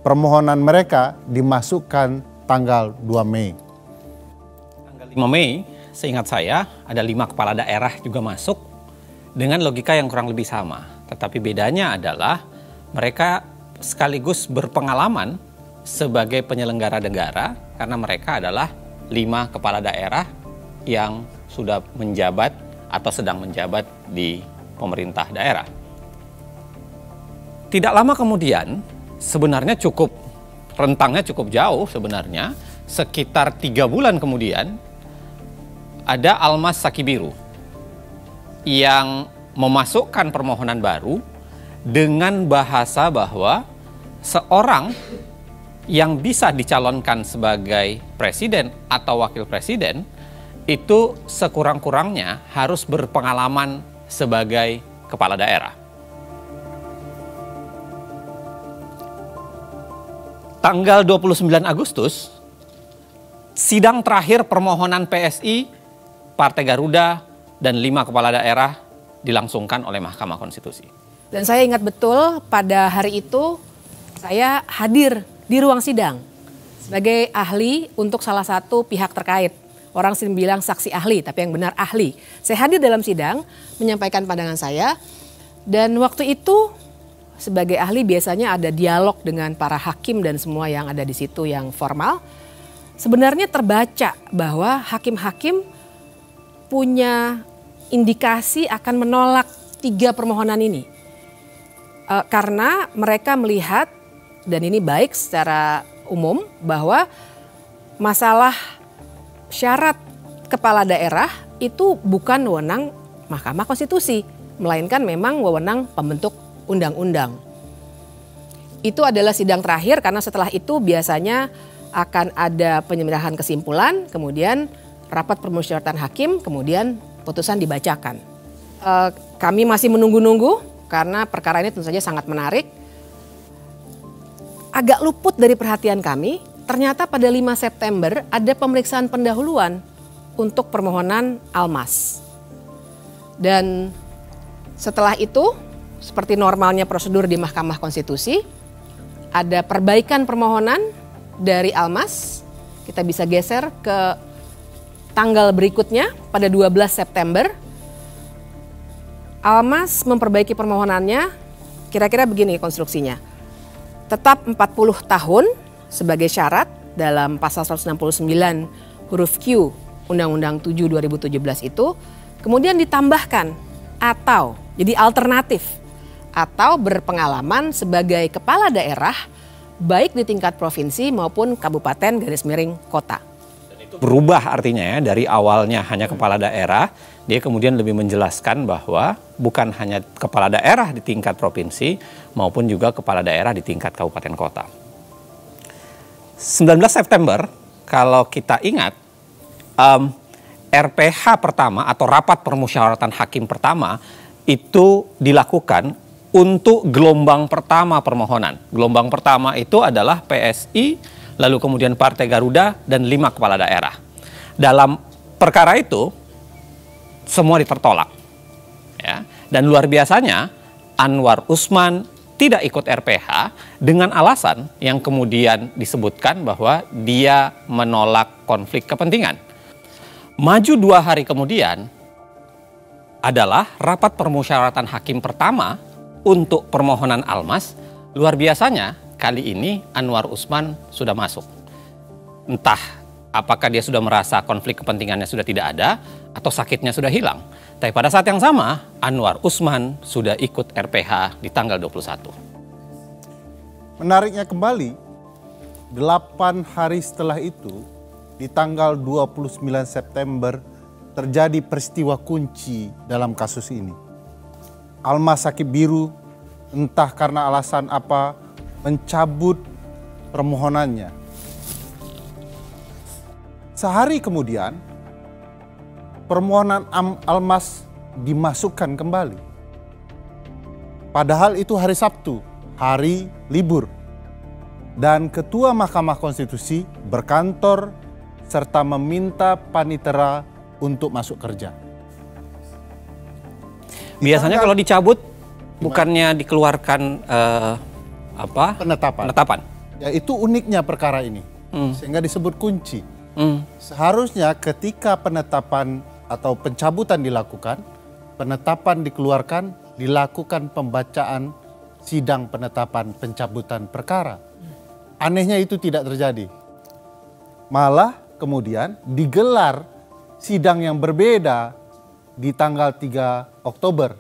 Speaker 3: Permohonan mereka dimasukkan tanggal 2 Mei.
Speaker 1: Tanggal 5 Mei, seingat saya ada 5 kepala daerah juga masuk. dengan logika yang kurang lebih sama. Tetapi bedanya adalah mereka sekaligus berpengalaman sebagai penyelenggara negara karena mereka adalah 5 kepala daerah yang sudah menjabat atau sedang menjabat di pemerintah daerah. Tidak lama kemudian, sebenarnya rentangnya cukup jauh sebenarnya, sekitar 3 bulan kemudian, ada Almas Sakibiru yang memasukkan permohonan baru dengan bahasa bahwa seorang yang bisa dicalonkan sebagai presiden atau wakil presiden itu sekurang-kurangnya harus berpengalaman sebagai kepala daerah. Tanggal 29 Agustus, sidang terakhir permohonan PSI, Partai Garuda, dan 5 kepala daerah dilangsungkan oleh Mahkamah Konstitusi.
Speaker 16: Dan saya ingat betul pada hari itu saya hadir di ruang sidang sebagai ahli untuk salah satu pihak terkait. Orang sering bilang saksi ahli, tapi yang benar ahli. Saya hadir dalam sidang menyampaikan pandangan saya, dan waktu itu sebagai ahli biasanya ada dialog dengan para hakim dan semua yang ada di situ yang formal. Sebenarnya terbaca bahwa hakim-hakim punya indikasi akan menolak 3 permohonan ini. Karena mereka melihat, dan ini baik secara umum, bahwa masalah syarat kepala daerah itu bukan wewenang Mahkamah Konstitusi, melainkan memang wewenang pembentuk undang-undang. Itu adalah sidang terakhir karena setelah itu biasanya akan ada penyerahan kesimpulan, kemudian rapat permusyawaratan hakim, kemudian putusan dibacakan. Kami masih menunggu-nunggu karena perkara ini tentu saja sangat menarik. Agak luput dari perhatian kami, ternyata pada 5 September ada pemeriksaan pendahuluan untuk permohonan Almas. Dan setelah itu, seperti normalnya prosedur di Mahkamah Konstitusi, ada perbaikan permohonan dari Almas. Kita bisa geser ke tanggal berikutnya pada 12 September. Almas memperbaiki permohonannya, kira-kira begini konstruksinya. Tetap 40 tahun sebagai syarat dalam pasal 169 huruf Q Undang-Undang 7 2017 itu, kemudian ditambahkan atau jadi alternatif atau berpengalaman sebagai kepala daerah baik di tingkat provinsi maupun kabupaten garis miring kota.
Speaker 1: Berubah artinya ya, dari awalnya hanya kepala daerah, dia kemudian lebih menjelaskan bahwa bukan hanya kepala daerah di tingkat provinsi maupun juga kepala daerah di tingkat kabupaten kota. 19 September, kalau kita ingat, RPH pertama atau rapat permusyawaratan hakim pertama itu dilakukan untuk gelombang pertama permohonan. Gelombang pertama itu adalah PSI, lalu kemudian Partai Garuda, dan 5 kepala daerah. Dalam perkara itu, semua ditertolak. Ya. Dan luar biasanya, Anwar Usman tidak ikut RPH dengan alasan yang kemudian disebutkan bahwa dia menolak konflik kepentingan. Maju 2 hari kemudian adalah rapat permusyawaratan hakim pertama untuk permohonan Almas. Luar biasanya, kali ini Anwar Usman sudah masuk. Entah apakah dia sudah merasa konflik kepentingannya sudah tidak ada atau sakitnya sudah hilang. Tapi pada saat yang sama, Anwar Usman sudah ikut RPH di tanggal 21.
Speaker 3: Menariknya kembali, 8 hari setelah itu, di tanggal 29 September, terjadi peristiwa kunci dalam kasus ini. Almas Sakibiru, entah karena alasan apa, mencabut permohonannya. Sehari kemudian, permohonan Almas dimasukkan kembali. Padahal itu hari Sabtu, hari libur. Dan Ketua Mahkamah Konstitusi berkantor serta meminta panitera untuk masuk kerja.
Speaker 1: Biasanya kalau dicabut, bukannya dikeluarkan penetapan.
Speaker 3: Ya, itu uniknya perkara ini, sehingga disebut kunci. Seharusnya ketika penetapan atau pencabutan dilakukan, penetapan dikeluarkan, dilakukan pembacaan sidang penetapan pencabutan perkara. Anehnya itu tidak terjadi. Malah kemudian digelar sidang yang berbeda di tanggal 3 Oktober.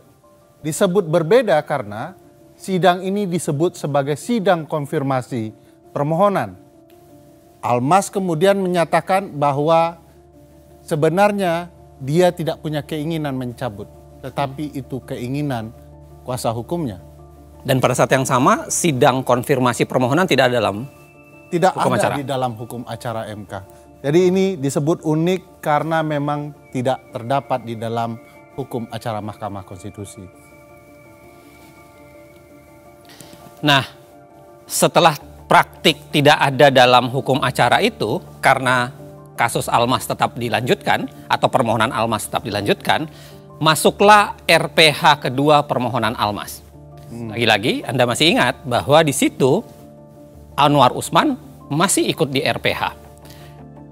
Speaker 3: Disebut berbeda karena sidang ini disebut sebagai sidang konfirmasi permohonan. Almas kemudian menyatakan bahwa sebenarnya dia tidak punya keinginan mencabut, tetapi itu keinginan kuasa hukumnya.
Speaker 1: Dan pada saat yang sama, sidang konfirmasi permohonan tidak ada dalam hukum acara.
Speaker 3: Di dalam hukum acara MK. Jadi ini disebut unik karena memang tidak terdapat di dalam hukum acara Mahkamah Konstitusi.
Speaker 1: Nah, setelah praktik tidak ada dalam hukum acara itu, karena kasus Almas tetap dilanjutkan atau permohonan Almas tetap dilanjutkan, masuklah RPH kedua permohonan Almas. Lagi-lagi Anda masih ingat bahwa di situ Anwar Usman masih ikut di RPH.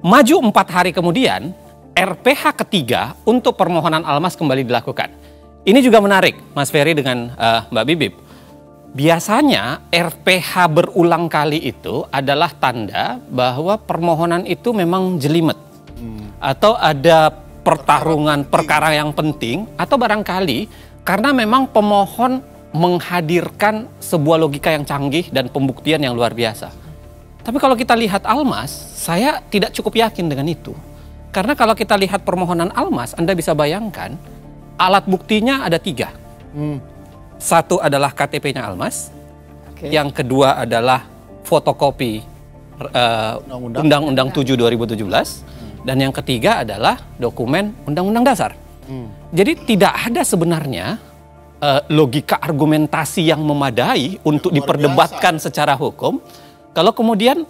Speaker 1: Maju 4 hari kemudian, RPH ketiga untuk permohonan Almas kembali dilakukan. Ini juga menarik, Mas Ferry dengan Mbak Bibip. Biasanya RPH berulang kali itu adalah tanda bahwa permohonan itu memang jelimet. Atau ada pertarungan perkara yang penting, atau barangkali karena memang pemohon menghadirkan sebuah logika yang canggih dan pembuktian yang luar biasa. Tapi kalau kita lihat Almas, saya tidak cukup yakin dengan itu. Karena kalau kita lihat permohonan Almas, Anda bisa bayangkan alat buktinya ada 3. Satu adalah KTP-nya Almas, yang kedua adalah fotokopi Undang-Undang 7 2017, dan yang ketiga adalah dokumen Undang-Undang Dasar. Jadi tidak ada sebenarnya logika argumentasi yang memadai untuk diperdebatkan secara hukum. Kalau kemudian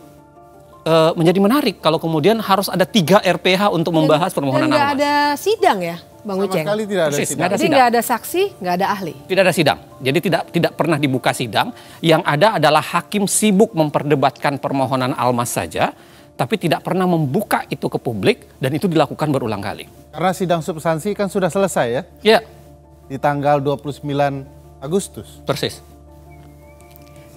Speaker 1: menjadi menarik kalau kemudian harus ada 3 RPH untuk membahas permohonan Almas.
Speaker 16: Dan nggak ada sidang ya, Bang Uceng?
Speaker 3: Sama sekali tidak ada sidang.
Speaker 16: Jadi nggak ada saksi, nggak ada ahli.
Speaker 1: Tidak ada sidang. Jadi tidak pernah dibuka sidang. Yang ada adalah hakim sibuk memperdebatkan permohonan Almas saja, tapi tidak pernah membuka itu ke publik, dan itu dilakukan berulang kali.
Speaker 3: Karena sidang substansi kan sudah selesai ya?
Speaker 1: Iya.
Speaker 3: Di tanggal 29 Agustus.
Speaker 1: Persis.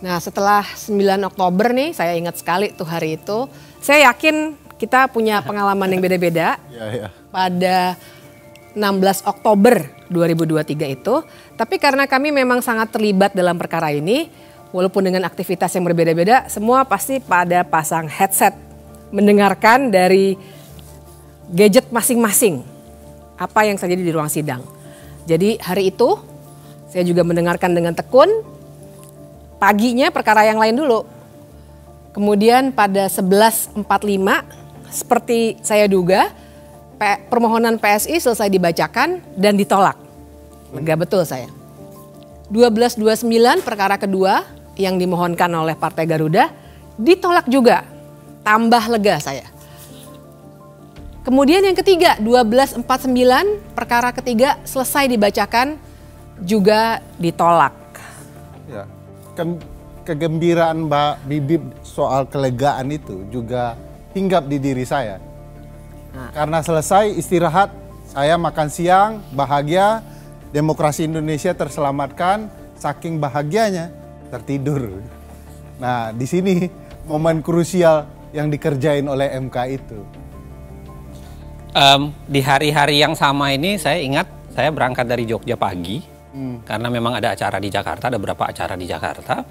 Speaker 16: Nah setelah 9 Oktober nih, saya ingat sekali tuh hari itu. Saya yakin kita punya pengalaman yang beda-beda. Pada 16 Oktober 2023 itu. Tapi karena kami memang sangat terlibat dalam perkara ini, walaupun dengan aktivitas yang berbeda-beda, semua pasti pada pasang headset mendengarkan dari gadget masing-masing apa yang terjadi di ruang sidang. Jadi hari itu saya juga mendengarkan dengan tekun. Paginya perkara yang lain dulu. Kemudian pada 11.45 seperti saya duga permohonan PSI selesai dibacakan dan ditolak. Lega betul saya. 12.29 perkara kedua yang dimohonkan oleh Partai Garuda ditolak juga. Tambah lega saya. Kemudian yang ketiga 12.49 perkara ketiga selesai dibacakan juga ditolak.
Speaker 3: Ya. Kegembiraan Mbak Bibip soal kelegaan itu juga hinggap di diri saya. Karena selesai istirahat, saya makan siang, bahagia, demokrasi Indonesia terselamatkan, saking bahagianya tertidur. Nah, di sini momen krusial yang dikerjain oleh MK itu.
Speaker 1: Di hari-hari yang sama ini saya ingat saya berangkat dari Jogja pagi. Karena memang ada acara di Jakarta, ada beberapa acara di Jakarta.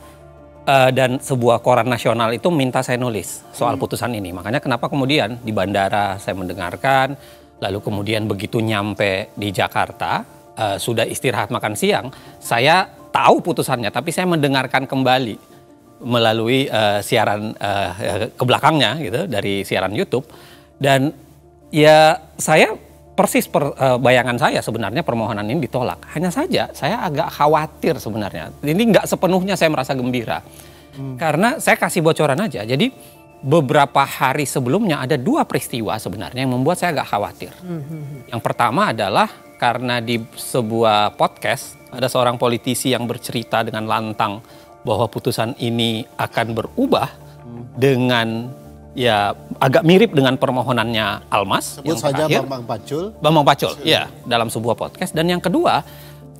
Speaker 1: Dan sebuah koran nasional itu minta saya nulis soal putusan ini. Makanya kenapa kemudian di bandara saya mendengarkan, lalu kemudian begitu nyampe di Jakarta, sudah istirahat makan siang, saya tahu putusannya, tapi saya mendengarkan kembali melalui siaran ke belakangnya gitu, dari siaran YouTube. Dan ya saya persis bayangan saya sebenarnya permohonan ini ditolak. Hanya saja saya agak khawatir sebenarnya. Ini nggak sepenuhnya saya merasa gembira. Karena saya kasih bocoran aja. Jadi beberapa hari sebelumnya ada 2 peristiwa sebenarnya yang membuat saya agak khawatir. Yang pertama adalah karena di sebuah podcast ada seorang politisi yang bercerita dengan lantang bahwa putusan ini akan berubah dengan ya agak mirip dengan permohonannya Almas.
Speaker 3: Sebut saja Bambang Pacul.
Speaker 1: Bambang Pacul, ya, dalam sebuah podcast. Dan yang kedua,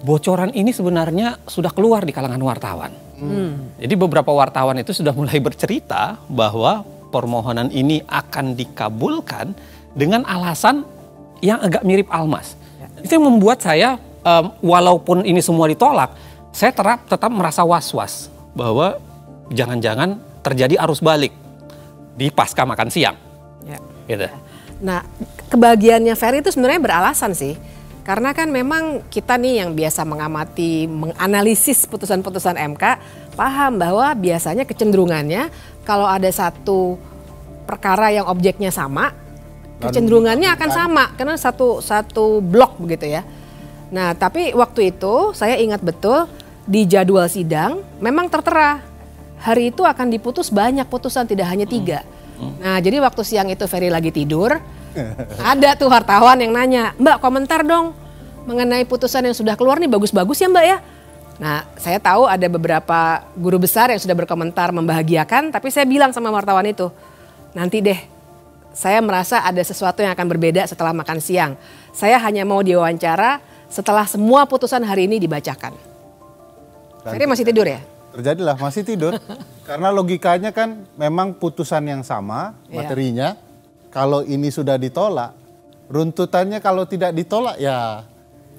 Speaker 1: bocoran ini sebenarnya sudah keluar di kalangan wartawan. Jadi beberapa wartawan itu sudah mulai bercerita bahwa permohonan ini akan dikabulkan dengan alasan yang agak mirip Almas. Itu yang membuat saya, walaupun ini semua ditolak, saya tetap merasa was-was bahwa jangan-jangan terjadi arus balik di pasca makan siang. Gitu.
Speaker 16: Nah, kebahagiaannya Ferry itu sebenarnya beralasan sih. Karena kan memang kita nih yang biasa mengamati, menganalisis putusan-putusan MK, paham bahwa biasanya kecenderungannya kalau ada satu perkara yang objeknya sama, kecenderungannya akan sama karena satu blok begitu ya. Nah, tapi waktu itu saya ingat betul di jadwal sidang memang tertera hari itu akan diputus banyak putusan, tidak hanya 3. Nah, jadi waktu siang itu Ferry lagi tidur, ada tuh wartawan yang nanya, "Mbak, komentar dong mengenai putusan yang sudah keluar nih, bagus-bagus ya Mbak ya?" Nah, saya tahu ada beberapa guru besar yang sudah berkomentar membahagiakan, tapi saya bilang sama wartawan itu, nanti deh, saya merasa ada sesuatu yang akan berbeda setelah makan siang. Saya hanya mau diwawancara setelah semua putusan hari ini dibacakan. Ferry masih tidur ya?
Speaker 3: Terjadilah, masih tidur. Karena logikanya kan memang putusan yang sama materinya. Kalau ini sudah ditolak, runtutannya kalau tidak ditolak ya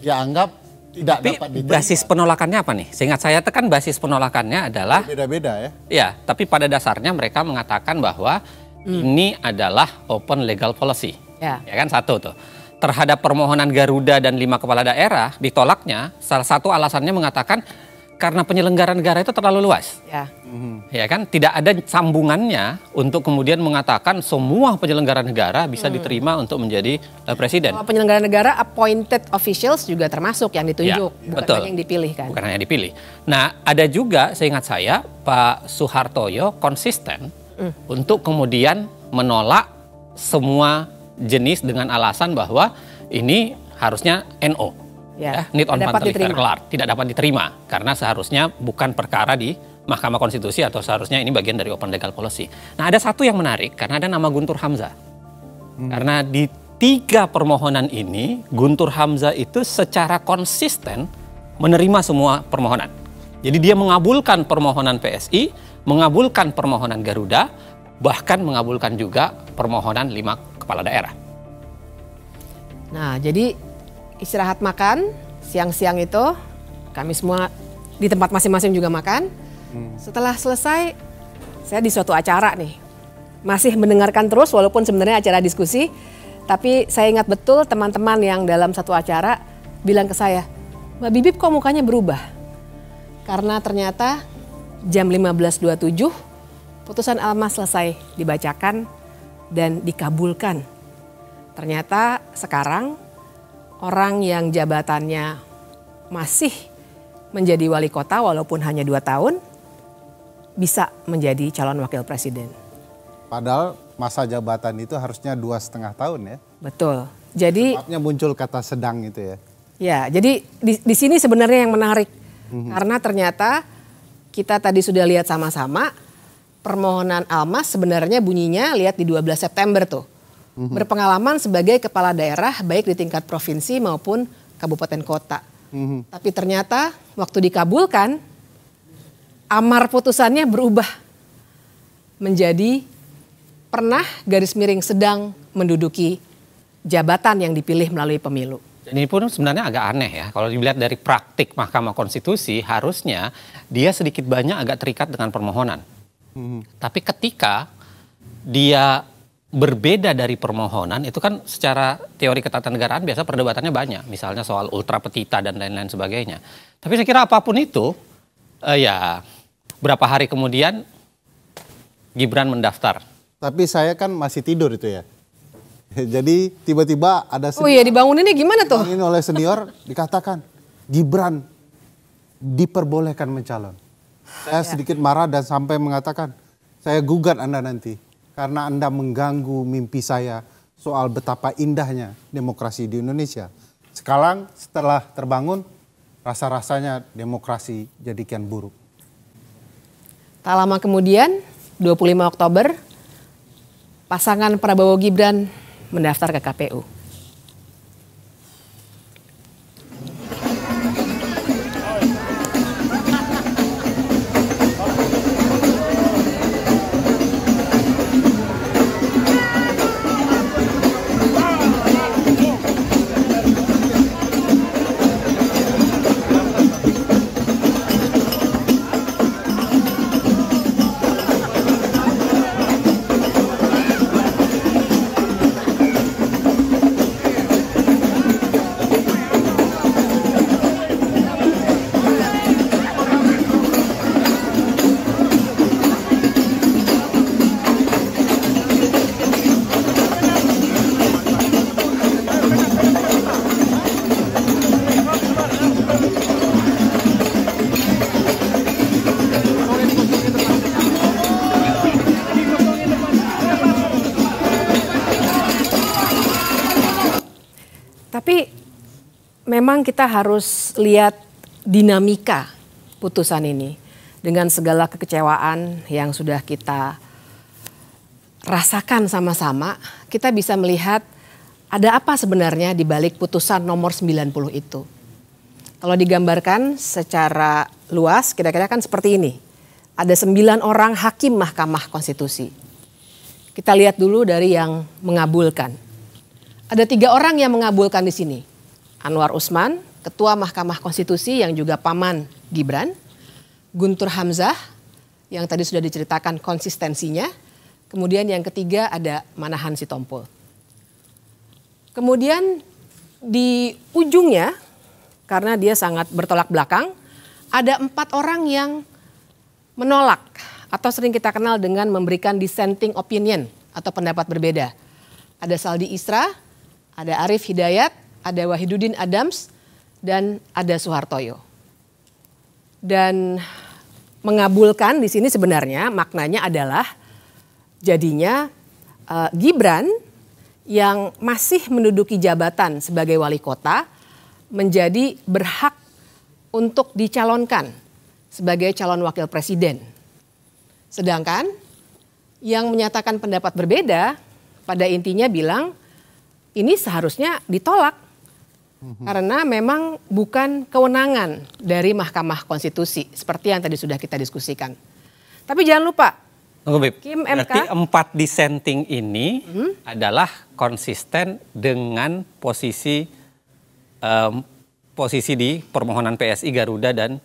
Speaker 3: anggap tidak dapat diterima.
Speaker 1: Basis penolakannya apa nih? Seingat saya kan basis penolakannya adalah
Speaker 3: beda-beda ya.
Speaker 1: Ya, tapi pada dasarnya mereka mengatakan bahwa ini adalah open legal policy. Ya kan, satu tuh. Terhadap permohonan Garuda dan 5 kepala daerah ditolaknya, salah satu alasannya mengatakan karena penyelenggara negara itu terlalu luas. Ya kan, tidak ada sambungannya untuk kemudian mengatakan semua penyelenggara negara bisa diterima untuk menjadi presiden.
Speaker 16: Penyelenggara negara appointed officials juga termasuk yang ditunjuk, bukan hanya yang dipilih kan.
Speaker 1: Bukan hanya dipilih. Nah, ada juga seingat saya Pak Suhartoyo konsisten untuk kemudian menolak semua jenis dengan alasan bahwa ini harusnya NO. Need on Pantelic Verklar, tidak dapat diterima karena seharusnya bukan perkara di Mahkamah Konstitusi atau seharusnya ini bagian dari open legal policy. Nah, ada satu yang menarik karena ada nama Guntur Hamzah. Karena di 3 permohonan ini Guntur Hamzah itu secara konsisten menerima semua permohonan. Jadi dia mengabulkan permohonan PSI, mengabulkan permohonan Garuda, bahkan mengabulkan juga permohonan 5 kepala daerah.
Speaker 16: Nah, jadi istirahat makan, siang-siang itu kami semua di tempat masing-masing juga makan. Setelah selesai, saya di suatu acara nih. Masih mendengarkan terus walaupun sebenarnya acara diskusi. Tapi saya ingat betul teman-teman yang dalam satu acara bilang ke saya, "Mbak Bibip kok mukanya berubah?" Karena ternyata jam 15.27 putusan Almas selesai dibacakan dan dikabulkan. Ternyata sekarang orang yang jabatannya masih menjadi wali kota walaupun hanya 2 tahun bisa menjadi calon wakil presiden.
Speaker 3: Padahal masa jabatan itu harusnya 2,5 tahun ya.
Speaker 16: Betul. Jadi
Speaker 3: sebabnya muncul kata sedang itu ya.
Speaker 16: Ya, jadi di sini sebenarnya yang menarik. Karena ternyata kita tadi sudah lihat sama-sama permohonan Almas sebenarnya bunyinya lihat di 12 September tuh. Berpengalaman sebagai kepala daerah baik di tingkat provinsi maupun kabupaten kota. Tapi ternyata waktu dikabulkan, amar putusannya berubah menjadi pernah garis miring sedang menduduki jabatan yang dipilih melalui pemilu.
Speaker 1: Ini pun sebenarnya agak aneh ya, kalau dilihat dari praktik Mahkamah Konstitusi harusnya dia sedikit banyak agak terikat dengan permohonan. Tapi ketika dia berbeda dari permohonan, itu kan secara teori ketatanegaraan biasa perdebatannya banyak. Misalnya soal ultra petita dan lain-lain sebagainya. Tapi saya kira apapun itu, ya berapa hari kemudian Gibran mendaftar.
Speaker 3: Tapi saya kan masih tidur itu ya. Jadi tiba-tiba ada
Speaker 16: senior. Oh iya, dibanguninnya gimana tuh?
Speaker 3: Dibangunin oleh senior dikatakan Gibran diperbolehkan mencalon. Saya sedikit marah dan sampai mengatakan saya gugat Anda nanti. Karena Anda mengganggu mimpi saya soal betapa indahnya demokrasi di Indonesia. Sekarang setelah terbangun, rasa-rasanya demokrasi jadi kian buruk.
Speaker 16: Tak lama kemudian, 25 Oktober, pasangan Prabowo Gibran mendaftar ke KPU. Tapi memang kita harus lihat dinamika putusan ini dengan segala kekecewaan yang sudah kita rasakan sama-sama. Kita bisa melihat ada apa sebenarnya di balik putusan nomor 90 itu. Kalau digambarkan secara luas kira-kira kan seperti ini. Ada 9 orang hakim Mahkamah Konstitusi. Kita lihat dulu dari yang mengabulkan. Ada 3 orang yang mengabulkan di sini. Anwar Usman, Ketua Mahkamah Konstitusi yang juga paman Gibran. Guntur Hamzah, yang tadi sudah diceritakan konsistensinya. Kemudian yang ketiga ada Manahan Sitompul. Kemudian di ujungnya, karena dia sangat bertolak belakang, ada 4 orang yang menolak atau sering kita kenal dengan memberikan dissenting opinion atau pendapat berbeda. Ada Saldi Isra, ada Arief Hidayat, ada Wahidudin Adams, dan ada Soehartoyo. Dan mengabulkan di sini sebenarnya maknanya adalah jadinya Gibran yang masih menduduki jabatan sebagai wali kota menjadi berhak untuk dicalonkan sebagai calon wakil presiden. Sedangkan yang menyatakan pendapat berbeda pada intinya bilang ini seharusnya ditolak karena memang bukan kewenangan dari Mahkamah Konstitusi seperti yang tadi sudah kita diskusikan. Tapi jangan lupa, Kim MK,
Speaker 1: berarti 4 dissenting ini adalah konsisten dengan posisi di permohonan PSI, Garuda dan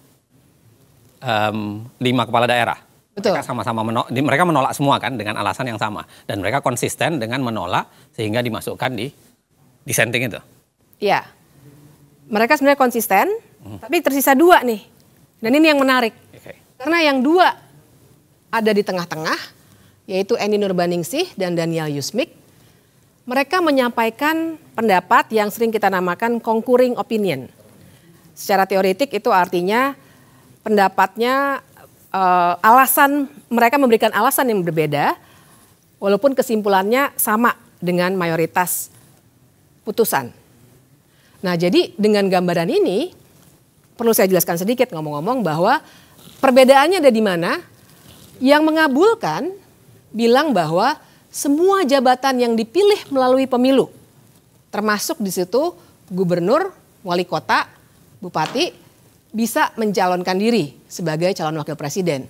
Speaker 1: 5 kepala daerah.
Speaker 16: Betul.
Speaker 1: Mereka sama-sama mereka menolak semua kan dengan alasan yang sama dan mereka konsisten dengan menolak sehingga dimasukkan di dissenting itu.
Speaker 16: Iya, mereka sebenarnya konsisten, tapi tersisa 2 nih, dan ini yang menarik. Karena yang 2 ada di tengah-tengah, yaitu Eni Nurbaningsih dan Daniel Yusmik. Mereka menyampaikan pendapat yang sering kita namakan concurring opinion. Secara teoretik itu artinya pendapatnya mereka memberikan alasan yang berbeda walaupun kesimpulannya sama dengan mayoritas putusan. Nah, jadi dengan gambaran ini perlu saya jelaskan sedikit ngomong-ngomong bahwa perbedaannya ada di mana. Yang mengabulkan bilang bahwa semua jabatan yang dipilih melalui pemilu, termasuk di situ gubernur, wali kota, bupati, bisa mencalonkan diri sebagai calon wakil presiden.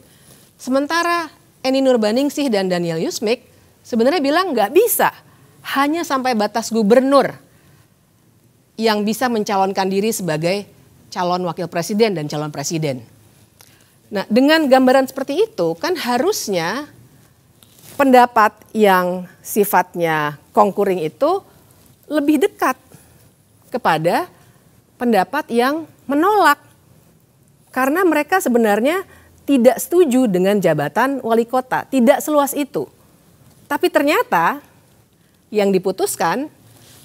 Speaker 16: Sementara Eni Nurbaningsih dan Daniel Yusmik sebenarnya bilang nggak bisa, hanya sampai batas gubernur yang bisa mencalonkan diri sebagai calon wakil presiden dan calon presiden. Nah, dengan gambaran seperti itu kan harusnya pendapat yang sifatnya concurring itu lebih dekat kepada pendapat yang menolak. Karena mereka sebenarnya tidak setuju dengan jabatan wali kota, tidak seluas itu. Tapi ternyata yang diputuskan,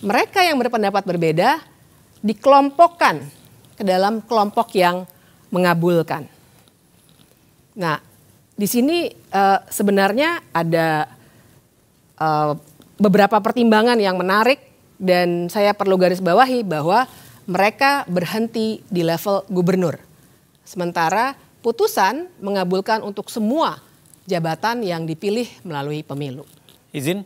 Speaker 16: mereka yang berpendapat berbeda dikelompokkan ke dalam kelompok yang mengabulkan. Nah, di sini sebenarnya ada beberapa pertimbangan yang menarik dan saya perlu garis bawahi bahwa mereka berhenti di level gubernur. Sementara putusan mengabulkan untuk semua jabatan yang dipilih melalui pemilu.
Speaker 1: Izin,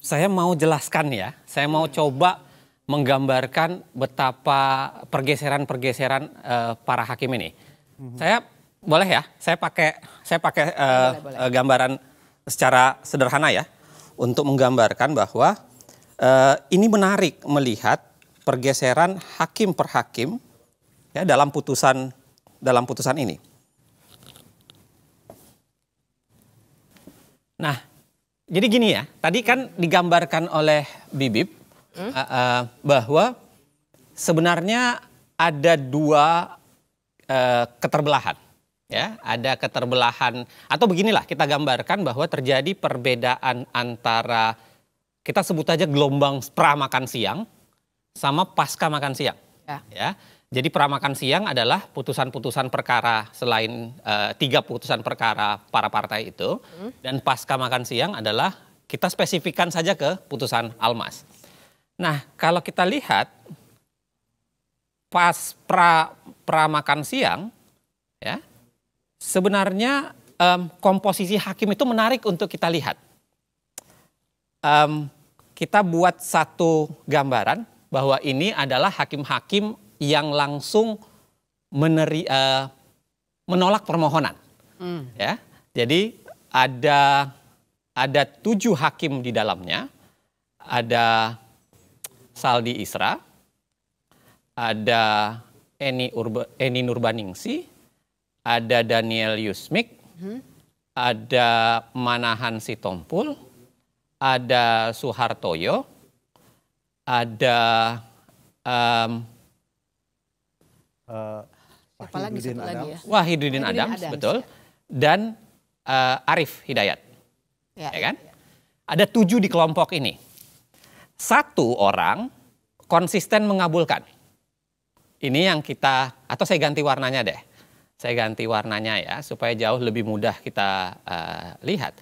Speaker 1: Saya mau jelaskan ya, saya mau coba menggambarkan betapa pergeseran-pergeseran para hakim ini. Saya boleh ya, saya pakai gambaran secara sederhana ya, untuk menggambarkan bahwa ini menarik melihat pergeseran hakim per hakim ya dalam putusan ini. Nah, jadi gini ya, tadi kan digambarkan oleh Bibip bahwa sebenarnya ada dua keterbelahan. Ya, ada keterbelahan atau beginilah kita gambarkan bahwa terjadi perbedaan antara kita sebut aja gelombang pra makan siang sama pasca makan siang. Ya. Jadi pra makan siang adalah putusan-putusan perkara selain 3 putusan perkara para partai itu, dan pasca makan siang adalah kita spesifikkan saja ke putusan Almas. Nah, kalau kita lihat pas pra makan siang, ya sebenarnya komposisi hakim itu menarik untuk kita lihat. Kita buat satu gambaran bahwa ini adalah hakim-hakim yang langsung menolak permohonan. Ya, jadi ada 7 hakim di dalamnya. Ada Saldi Isra, ada Eni Nurbaningsi, ada Daniel Yusmik, ada Manahan Sitompul, ada Suhartoyo, ada Wahidudin Adams, betul, dan Arif Hidayat, ya kan? Ada 7 di kelompok ini. 1 orang konsisten mengabulkan. Ini yang kita, atau saya ganti warnanya deh. Saya ganti warnanya ya, supaya jauh lebih mudah kita lihat.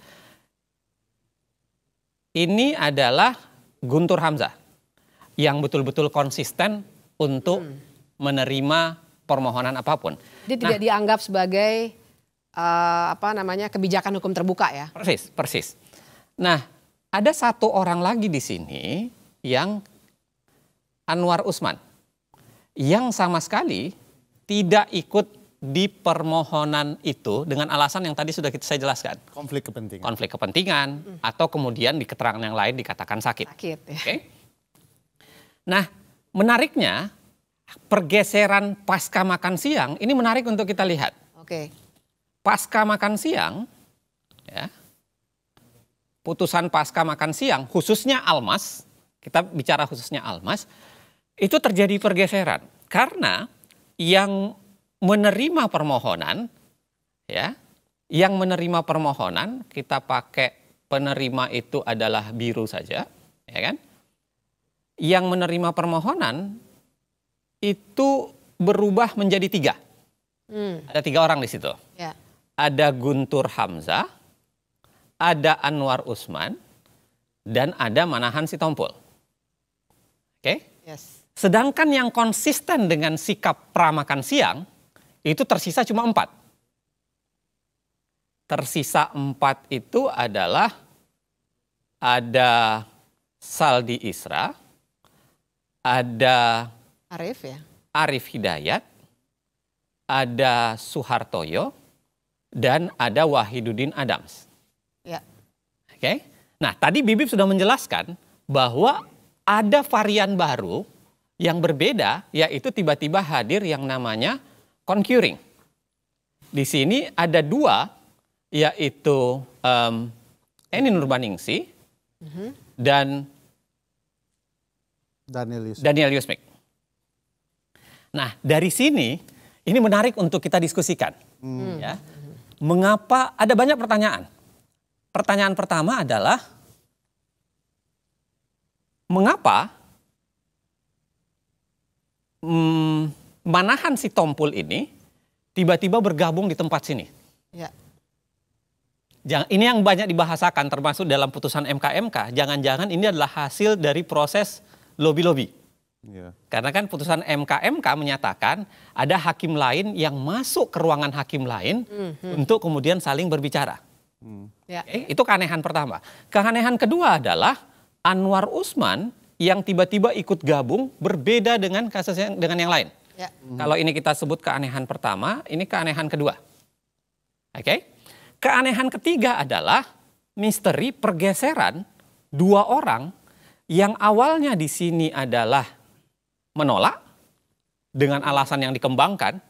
Speaker 1: Ini adalah Guntur Hamzah, yang betul-betul konsisten untuk menerima permohonan apapun.
Speaker 16: Dia tidak dianggap sebagai kebijakan hukum terbuka ya.
Speaker 1: Persis. Nah, ada 1 orang lagi di sini yang Anwar Usman, yang sama sekali tidak ikut di permohonan itu dengan alasan yang tadi sudah saya jelaskan. Konflik kepentingan atau kemudian di keterangan yang lain dikatakan sakit.
Speaker 16: Ya.
Speaker 1: Okay? Nah, menariknya pergeseran pasca makan siang ini menarik untuk kita lihat.
Speaker 16: Oke.
Speaker 1: Pasca makan siang, ya, putusan pasca makan siang, khususnya Almas, kita bicara khususnya Almas, itu terjadi pergeseran karena yang menerima permohonan, ya, yang menerima permohonan kita pakai penerima itu adalah biru saja, ya kan? Yang menerima permohonan itu berubah menjadi 3. Ada 3 orang di situ.
Speaker 16: Ya.
Speaker 1: Ada Guntur Hamzah, ada Anwar Usman, dan ada Manahan Sitompul. Oke?
Speaker 16: Yes.
Speaker 1: Sedangkan yang konsisten dengan sikap pra makan siang itu tersisa cuma 4. Tersisa 4 itu adalah ada Saldi Isra, ada Arif Hidayat, ada Suhartoyo, dan ada Wahidudin Adams.
Speaker 16: Ya.
Speaker 1: Oke. Nah, tadi Bibip sudah menjelaskan bahwa ada varian baru yang berbeda, yaitu tiba-tiba hadir yang namanya concurring. Di sini ada 2, yaitu Eni Nurbaningsi dan Daniel Yusmik. Nah, dari sini ini menarik untuk kita diskusikan. Ya. Mengapa ada banyak pertanyaan? Pertanyaan pertama adalah mengapa Manahan Sitompul ini tiba-tiba bergabung di tempat sini?
Speaker 16: Ya.
Speaker 1: Ini yang banyak dibahasakan termasuk dalam putusan MK-MK. Jangan-jangan ini adalah hasil dari proses lobby-lobby.
Speaker 3: Yeah.
Speaker 1: Karena kan putusan MK-MK menyatakan ada hakim lain yang masuk ke ruangan hakim lain untuk kemudian saling berbicara.
Speaker 16: Ya.
Speaker 1: Itu keanehan pertama. Keanehan kedua adalah Anwar Usman yang tiba-tiba ikut gabung berbeda dengan kasus dengan yang lain.
Speaker 16: Ya.
Speaker 1: Kalau ini kita sebut keanehan pertama, ini keanehan kedua. Oke? Keanehan ketiga adalah misteri pergeseran dua orang yang awalnya di sini adalah menolak dengan alasan yang dikembangkan.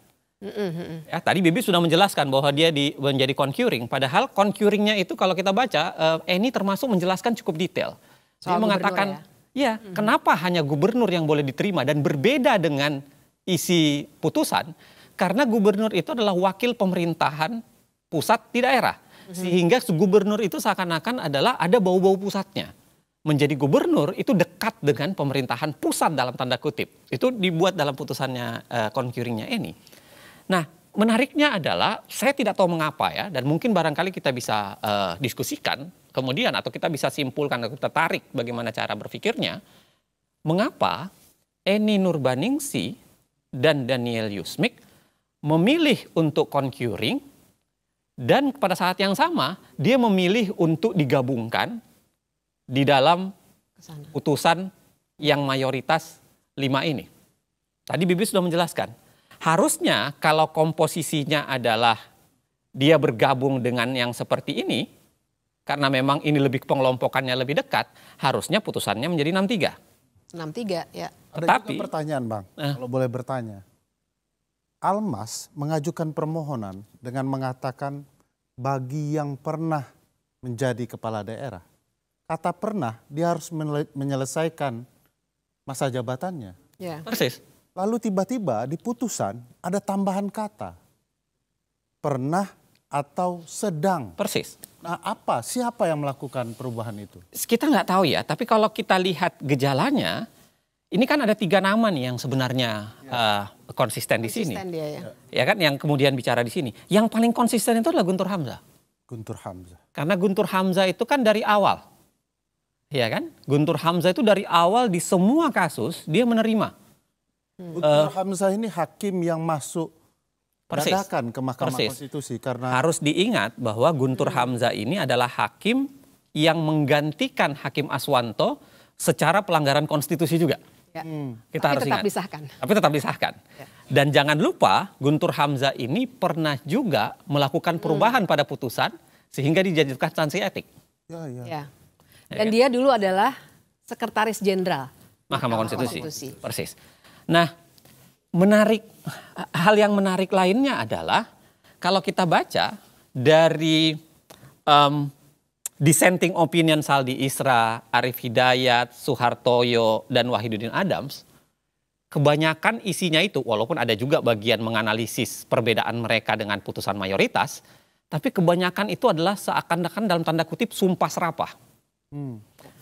Speaker 1: Ya, tadi Bibi sudah menjelaskan bahwa dia menjadi concurring. Padahal concurringnya itu kalau kita baca, ini termasuk menjelaskan cukup detail. Dia mengatakan, ya kenapa hanya gubernur yang boleh diterima dan berbeda dengan isi putusan. Karena gubernur itu adalah wakil pemerintahan pusat di daerah. Sehingga gubernur itu seakan-akan adalah ada bau-bau pusatnya. Menjadi gubernur itu dekat dengan pemerintahan pusat dalam tanda kutip. Itu dibuat dalam putusannya concurringnya ini. Nah, menariknya adalah saya tidak tahu mengapa ya, dan mungkin barangkali kita bisa diskusikan kemudian atau kita bisa simpulkan atau kita tarik bagaimana cara berpikirnya. Mengapa Eni Nurbaningsi dan Daniel Yusmik memilih untuk concurring dan pada saat yang sama dia memilih untuk digabungkan di dalam putusan yang mayoritas 5 ini. Tadi Bibi sudah menjelaskan. Harusnya kalau komposisinya adalah dia bergabung dengan yang seperti ini, karena memang ini lebih pengelompokannya lebih dekat, harusnya putusannya menjadi 6-3.
Speaker 16: 6-3 ya.
Speaker 3: Ada juga pertanyaan Bang, kalau boleh bertanya. Almas mengajukan permohonan dengan mengatakan bagi yang pernah menjadi kepala daerah. Kata pernah, dia harus menyelesaikan masa jabatannya.
Speaker 16: Ya.
Speaker 1: Persis.
Speaker 3: Lalu tiba-tiba di putusan ada tambahan kata. Pernah atau sedang.
Speaker 1: Persis.
Speaker 3: Nah siapa yang melakukan perubahan itu?
Speaker 1: Kita nggak tahu ya, tapi kalau kita lihat gejalanya, ini kan ada 3 nama nih yang sebenarnya konsisten di sini.
Speaker 16: Dia,
Speaker 1: ya kan, yang kemudian bicara di sini. Yang paling konsisten itu adalah Guntur Hamzah.
Speaker 3: Guntur Hamzah.
Speaker 1: Karena Guntur Hamzah itu kan dari awal. Ya kan? Guntur Hamzah itu dari awal di semua kasus dia menerima.
Speaker 3: Guntur Hamzah ini hakim yang masuk dadakan ke Mahkamah Konstitusi karena
Speaker 1: harus diingat bahwa Guntur Hamzah ini adalah hakim yang menggantikan Hakim Aswanto secara pelanggaran konstitusi juga.
Speaker 16: Ya.
Speaker 1: Kita harus
Speaker 16: tetap
Speaker 1: ingat.
Speaker 16: disahkan.
Speaker 1: Tapi tetap disahkan.
Speaker 16: Ya.
Speaker 1: Dan jangan lupa Guntur Hamzah ini pernah juga melakukan perubahan pada putusan sehingga dijatuhkan sanksi etik.
Speaker 16: Ya. Dan dia dulu adalah Sekretaris Jenderal
Speaker 1: Mahkamah Konstitusi. Persis. Nah, hal yang menarik lainnya adalah kalau kita baca dari dissenting opinion Saldi Isra, Arif Hidayat, Suhartoyo, dan Wahidudin Adams, kebanyakan isinya itu, walaupun ada juga bagian menganalisis perbedaan mereka dengan putusan mayoritas, tapi kebanyakan itu adalah seakan-akan dalam tanda kutip sumpah serapah.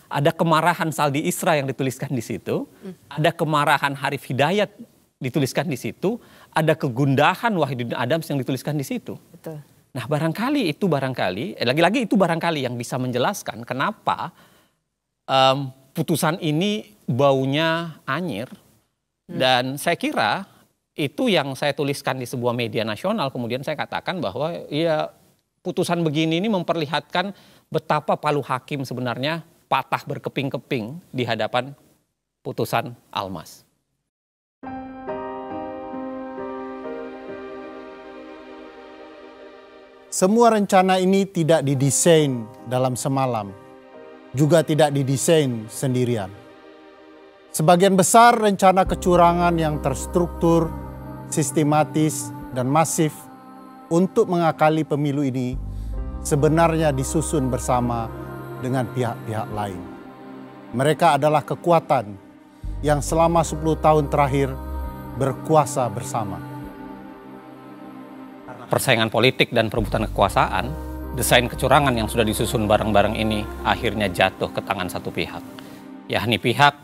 Speaker 1: Ada kemarahan Saldi Isra yang dituliskan di situ, ada kemarahan Arif Hidayat dituliskan di situ, ada kegundahan Wahidudin Adams yang dituliskan di situ.
Speaker 16: Betul.
Speaker 1: Nah barangkali lagi-lagi itu barangkali yang bisa menjelaskan kenapa putusan ini baunya anyir. Dan saya kira itu yang saya tuliskan di sebuah media nasional, kemudian saya katakan bahwa ya putusan begini ini memperlihatkan betapa palu hakim sebenarnya patah berkeping-keping di hadapan putusan Almas.
Speaker 3: Semua rencana ini tidak didesain dalam semalam, juga tidak didesain sendirian. Sebagian besar rencana kecurangan yang terstruktur, sistematis, dan masif untuk mengakali pemilu ini sebenarnya disusun bersama dengan pihak-pihak lain. Mereka adalah kekuatan yang selama 10 tahun terakhir berkuasa bersama.
Speaker 1: Persaingan politik dan perebutan kekuasaan, desain kecurangan yang sudah disusun bareng-bareng ini akhirnya jatuh ke tangan satu pihak, yakni pihak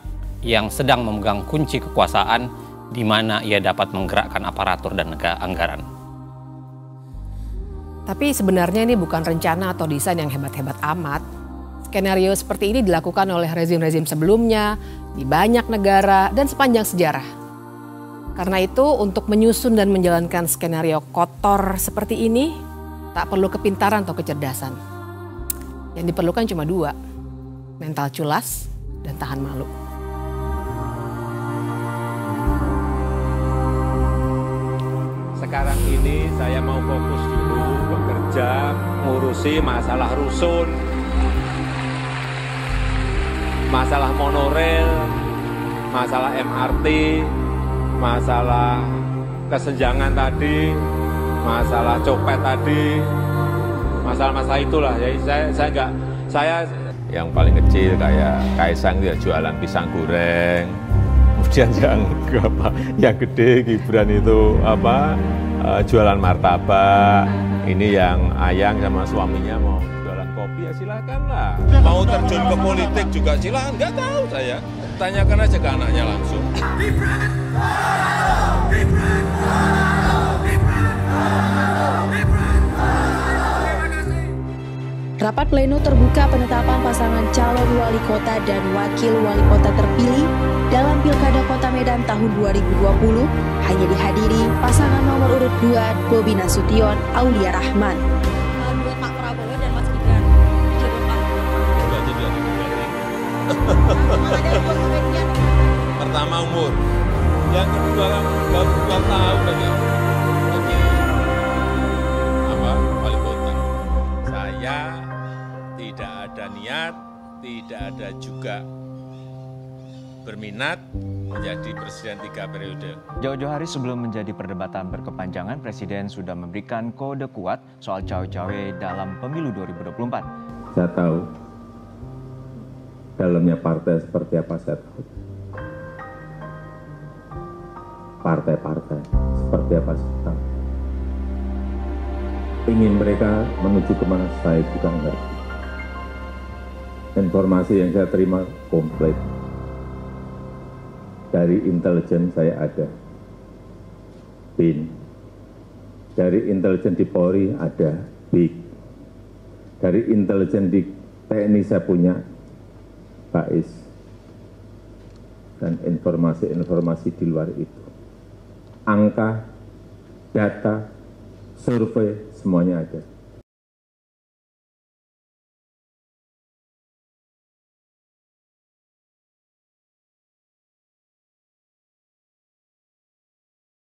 Speaker 1: yang sedang memegang kunci kekuasaan di mana ia dapat menggerakkan aparatur dan anggaran.
Speaker 16: Tapi sebenarnya ini bukan rencana atau desain yang hebat-hebat amat. Skenario seperti ini dilakukan oleh rezim-rezim sebelumnya, di banyak negara, dan sepanjang sejarah. Karena itu untuk menyusun dan menjalankan skenario kotor seperti ini, tak perlu kepintaran atau kecerdasan. Yang diperlukan cuma 2, mental culas dan tahan malu.
Speaker 5: Sekarang ini saya mau fokus dulu bekerja, ngurusi masalah rusun, masalah monorail, masalah MRT, masalah kesenjangan tadi, masalah copet tadi, masalah-masalah itulah. Jadi saya yang paling kecil kayak Kaisang dia jualan pisang goreng, kemudian yang gede Gibran itu jualan martabak. Ini yang Ayang sama suaminya mau jualan kopi, ya silakanlah. Mau terjun ke politik juga silakan, nggak tahu saya. Tanyakan aja ke anaknya langsung.
Speaker 9: Rapat pleno terbuka penetapan pasangan calon wali kota dan wakil wali kota terpilih dalam Pilkada Kota Medan tahun 2020 hanya dihadiri pasangan nomor urut 2 Bobi Nasution, Aulia Rahman.
Speaker 23: Buat Pak Prabowo dan Mas Gibran,
Speaker 5: Pertama umur, yang kedua baru 2 tahun aja. Wali kota. Saya tidak ada niat, tidak ada juga berminat menjadi presiden 3 periode.
Speaker 24: Jauh-jauh hari sebelum menjadi perdebatan berkepanjangan, Presiden sudah memberikan kode kuat soal cawe-cawe dalam pemilu 2024.
Speaker 4: Saya tahu dalamnya partai seperti apa, saya tahu. Partai-partai seperti apa, saya tahu. Ingin mereka menuju kemana, saya juga ngerti. Informasi yang saya terima komplit. Dari intelijen saya ada, BIN. Dari intelijen di Polri ada, BIK. Dari intelijen di TNI saya punya, BAIS. Dan informasi-informasi di luar itu. Angka, data, survei, semuanya ada.